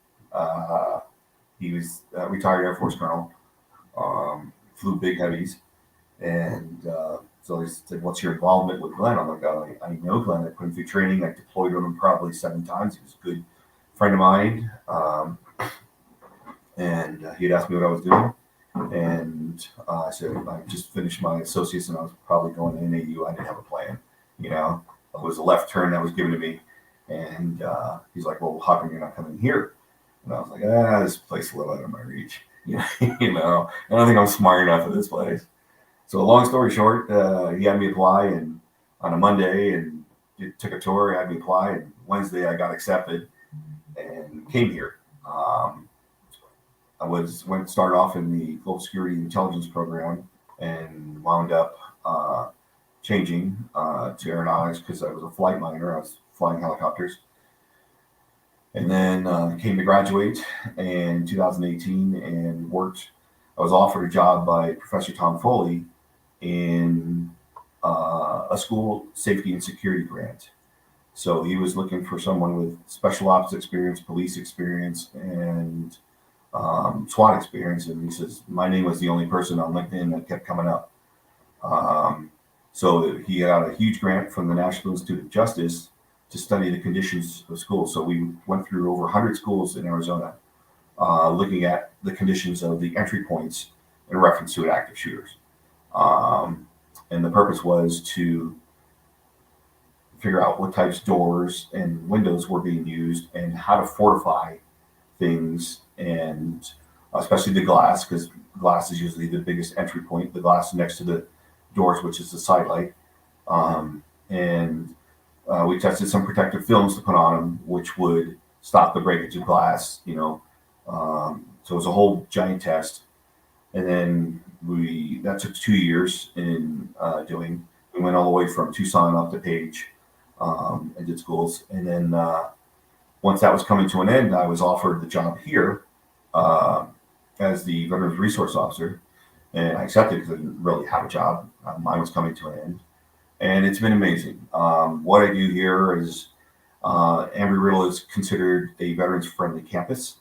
He was a retired Air Force colonel, flew big heavies. And so he said, what's your involvement with Glenn? I'm like, I know Glenn. I put him through training. I deployed with him probably 7 times. He was a good friend of mine. And he'd asked me what I was doing. And I said, I just finished my associates and I was probably going to NAU. I didn't have a plan. It was a left turn that was given to me. And he's like, well, how come you're not coming here? And I was like, this place is a little out of my reach. I don't think I'm smart enough for this place. So long story short, he had me apply and on a Monday, and took a tour, had me apply, and Wednesday I got accepted and came here. I started off in the Global Security Intelligence program and wound up changing to aeronautics because I was a flight minor. I was flying helicopters. And then came to graduate in 2018 and worked. I was offered a job by Professor Tom Foley in a school safety and security grant. So he was looking for someone with special ops experience, police experience, and SWAT experience. And he says, my name was the only person on LinkedIn that kept coming up. So he got a huge grant from the National Institute of Justice to study the conditions of schools. So we went through over 100 schools in Arizona, looking at the conditions of the entry points in reference to active shooters. And the purpose was to figure out what types of doors and windows were being used and how to fortify things, and especially the glass, because glass is usually the biggest entry point, the glass next to the doors, which is the side light. And we tested some protective films to put on them, which would stop the breakage of glass, so it was a whole giant test. And then that took 2 years in doing. We went all the way from Tucson up to Page, and did schools. And then once that was coming to an end, I was offered the job here as the Veterans Resource Officer, and I accepted because I didn't really have a job. Mine was coming to an end, and it's been amazing. What I do here is Embry-Riddle is considered a veterans-friendly campus,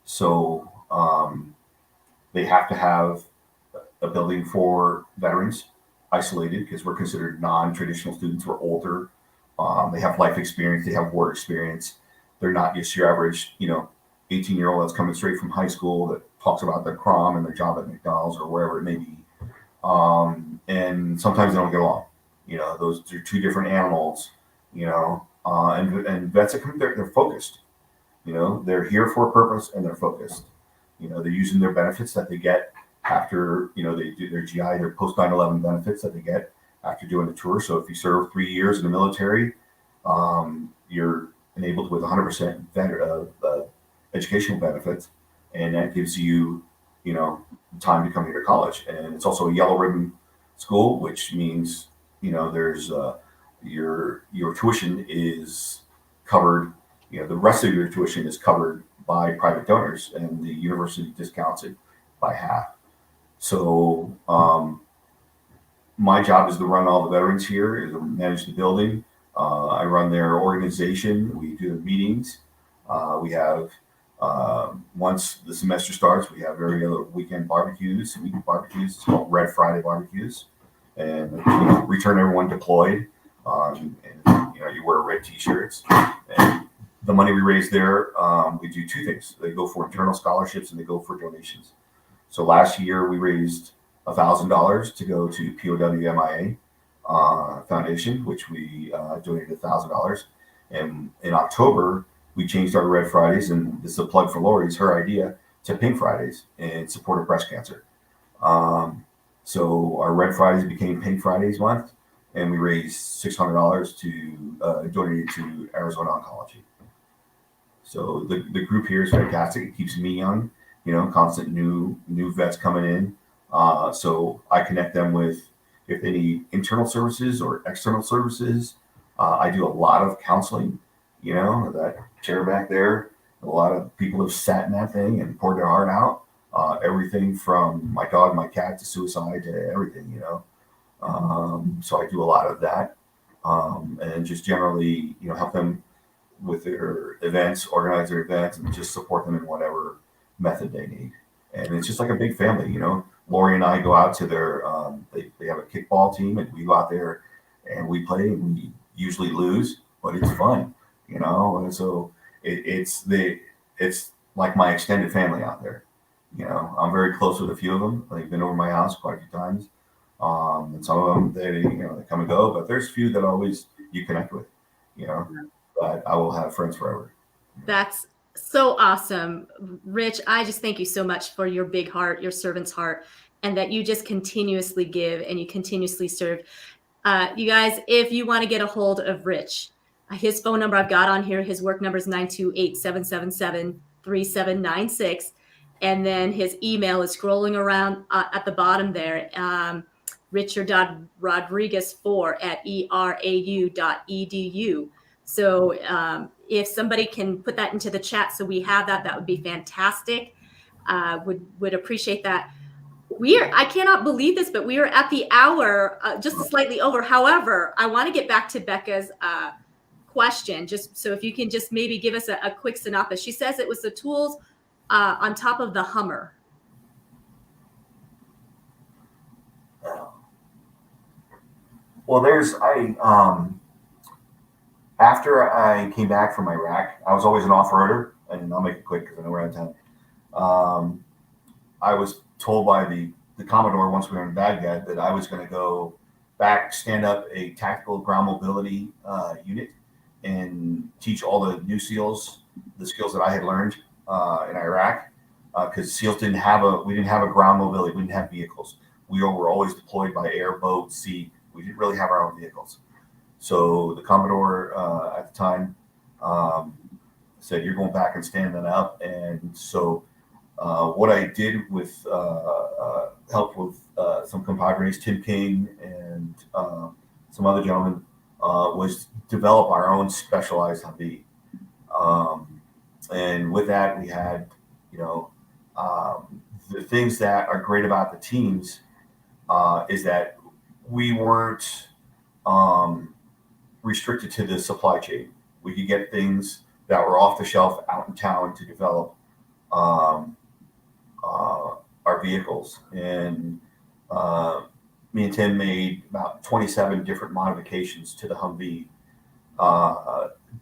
so they have to have a building for veterans isolated because we're considered non-traditional students. We're older. They have life experience. They have war experience. They're not just your average, 18-year-old that's coming straight from high school that talks about their prom and their job at McDonald's or wherever it may be. And sometimes they don't get along. Those are two different animals, and vets that come, they're focused. They're here for a purpose and they're focused. They're using their benefits that they get after, they do their GI, their post 9/11 benefits that they get after doing the tour. So if you serve 3 years in the military, you're enabled with 100% educational benefits, and that gives you, time to come here to college. And it's also a yellow ribbon school, which means, there's your tuition is covered. The rest of your tuition is covered by private donors, and the university discounts it by half. So my job is to run all the veterans here, is to manage the building. I run their organization. We do meetings. We have, once the semester starts, we have every other weekend barbecues, weekend barbecues. It's called Red Friday barbecues. And return everyone deployed. And you wear red T-shirts. And the money we raise there, we do two things. They go for internal scholarships and they go for donations. So last year we raised $1,000 to go to POWMIA Foundation, which we donated $1,000. And in October, we changed our Red Fridays, and this is a plug for Lori, it's her idea, to Pink Fridays in support of breast cancer. So our Red Fridays became Pink Fridays month, and we raised $600 to donate to Arizona Oncology. So the group here is fantastic. It keeps me young, constant new vets coming in. So I connect them with, if they need internal services or external services. I do a lot of counseling, that chair back there. A lot of people have sat in that thing and poured their heart out. Everything from my dog, my cat, to suicide, to everything, So I do a lot of that. And just generally, help them with their events, organize their events, and just support them in whatever method they need. And it's just like a big family, Lori and I go out to their, they have a kickball team, and we go out there and we play, and we usually lose, but it's fun, and so it's like my extended family out there. I'm very close with a few of them. They've been over my house quite a few times. And some of them, they come and go, but there's a few that always you connect with, but I will have friends forever. That's so awesome. Rich, I just thank you so much for your big heart, your servant's heart, and that you just continuously give and you continuously serve. You guys, if you want to get a hold of Rich, his phone number I've got on here, his work number is 928-777-3796. And then his email is scrolling around at the bottom there, richard.rodriguez4@erau.edu. So if somebody can put that into the chat so we have that, that would be fantastic. Would appreciate that. I cannot believe this, but we are at the hour, just slightly over. However, I want to get back to Becca's question, just so if you can just maybe give us a quick synopsis. She says it was the tools on top of the Hummer. Well, after I came back from Iraq, I was always an off-roader, and I'll make it quick because I know we're out of time. I was told by the Commodore once we were in Baghdad that I was going to go back, stand up a tactical ground mobility unit, and teach all the new SEALs the skills that I had learned in Iraq, because SEALs we didn't have a ground mobility, we didn't have vehicles. We were always deployed by air, boat, sea. We didn't really have our own vehicles. So the Commodore at the time said, "You're going back and stand that up." And so what I did with help with some compadres, Tim King and some other gentlemen, was develop our own specialized Humvee. And with that, we had, the things that are great about the teams is that we weren't restricted to the supply chain. We could get things that were off the shelf out in town to develop our vehicles. And me and Tim made about 27 different modifications to the Humvee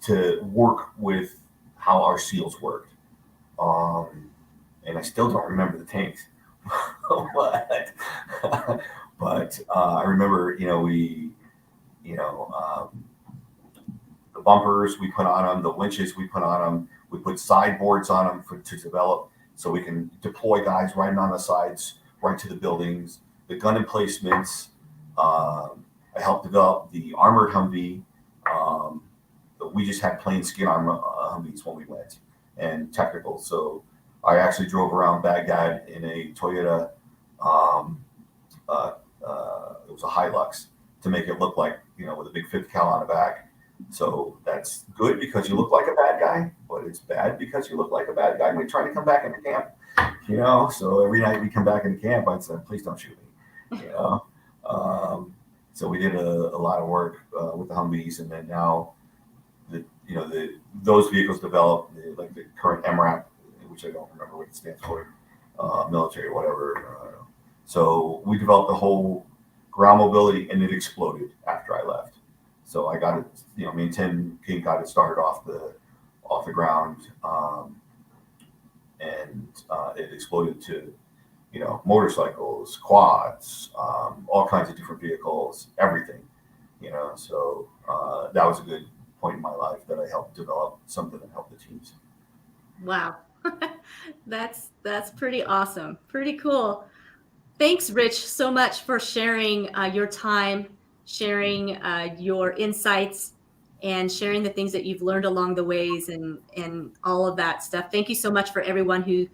to work with how our SEALs worked. And I still don't remember the tanks, but I remember, the bumpers we put on them, the winches we put on them, we put sideboards on them to develop so we can deploy guys riding on the sides right to the buildings, the gun emplacements. I helped develop the armored Humvee. We just had plain skin armor Humvees when we went, and technical. So I actually drove around Baghdad in a Toyota. It was a Hilux to make it look like, with a big 50 cal on the back. So that's good because you look like a bad guy, but it's bad because you look like a bad guy when you're trying to come back into camp. So every night we come back into camp, I'd say, "Please don't shoot me." So we did a lot of work with the Humvees, and then now those vehicles developed, like the current MRAP, which I don't remember what it stands for, military or whatever. So we developed the whole ground mobility, and it exploded after I left. So I got it, me and Tim King got it started off the ground, and it exploded to, motorcycles, quads, all kinds of different vehicles, everything, So that was a good point in my life that I helped develop something that helped the teams. Wow. That's pretty awesome. Pretty cool. Thanks, Rich, so much for sharing your time, sharing your insights, and sharing the things that you've learned along the ways and all of that stuff. Thank you so much for everyone who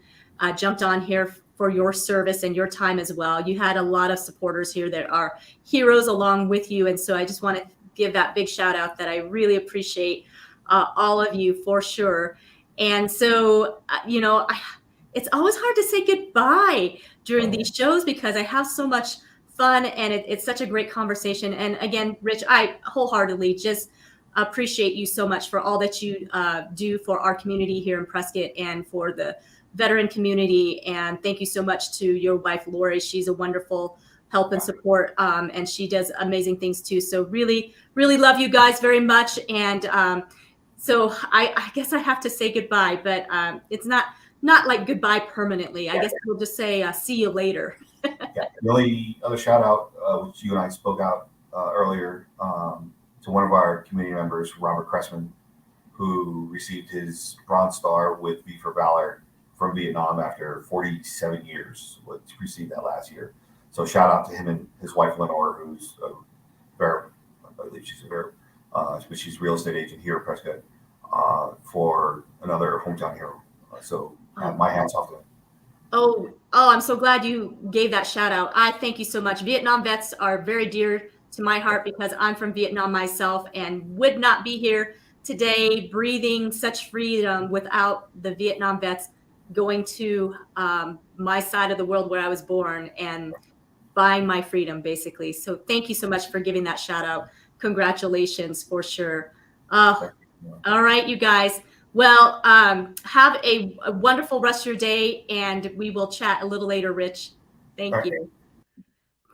jumped on here for your service and your time as well. You had a lot of supporters here that are heroes along with you. And so I just want to give that big shout out that I really appreciate all of you for sure. And so, it's always hard to say goodbye during these shows because I have so much fun and it's such a great conversation. And again, Rich, I wholeheartedly just appreciate you so much for all that you do for our community here in Prescott and for the veteran community. And thank you so much to your wife, Lori. She's a wonderful help and support, and she does amazing things too. So really, really love you guys very much. And so I guess I have to say goodbye, but it's not like goodbye permanently. I guess we'll just say see you later. Yeah. The only other shout out, which you and I spoke out earlier, to one of our community members, Robert Cressman, who received his Bronze Star with V for Valor from Vietnam after 47 years, which received that last year. So shout out to him and his wife, Lenore, who's a very, I believe she's a very, but she's a real estate agent here at Prescott, for another hometown hero. So my hats off to them. Oh, I'm so glad you gave that shout out. I thank you so much. Vietnam vets are very dear to my heart because I'm from Vietnam myself and would not be here today breathing such freedom without the Vietnam vets going to my side of the world where I was born and buying my freedom, basically. So thank you so much for giving that shout out. Congratulations for sure. All right, you guys. Well, have a wonderful rest of your day, and we will chat a little later, Rich. Thank you.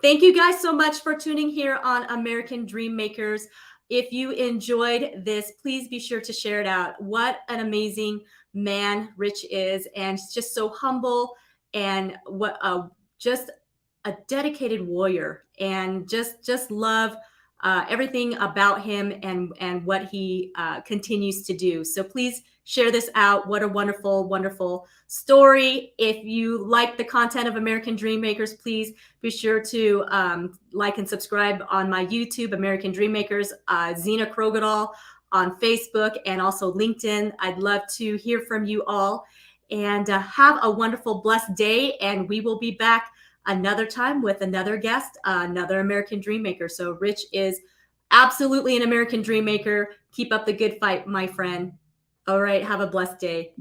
Thank you guys so much for tuning here on American Dream Makers. if you enjoyed this, please be sure to share it out. What an amazing man Rich is, and just so humble, and what just a dedicated warrior, and just love everything about him, and what he continues to do. So please share this out. What a wonderful, wonderful story. If you like the content of American Dreammakers, please be sure to like and subscribe on my YouTube, American Dreammakers, Zena Krogadal on Facebook, and also LinkedIn. I'd love to hear from you all, and have a wonderful, blessed day. And we will be back another time with another guest, another American Dreammaker. So Rich is absolutely an American Dreammaker. Keep up the good fight, my friend. All right, have a blessed day.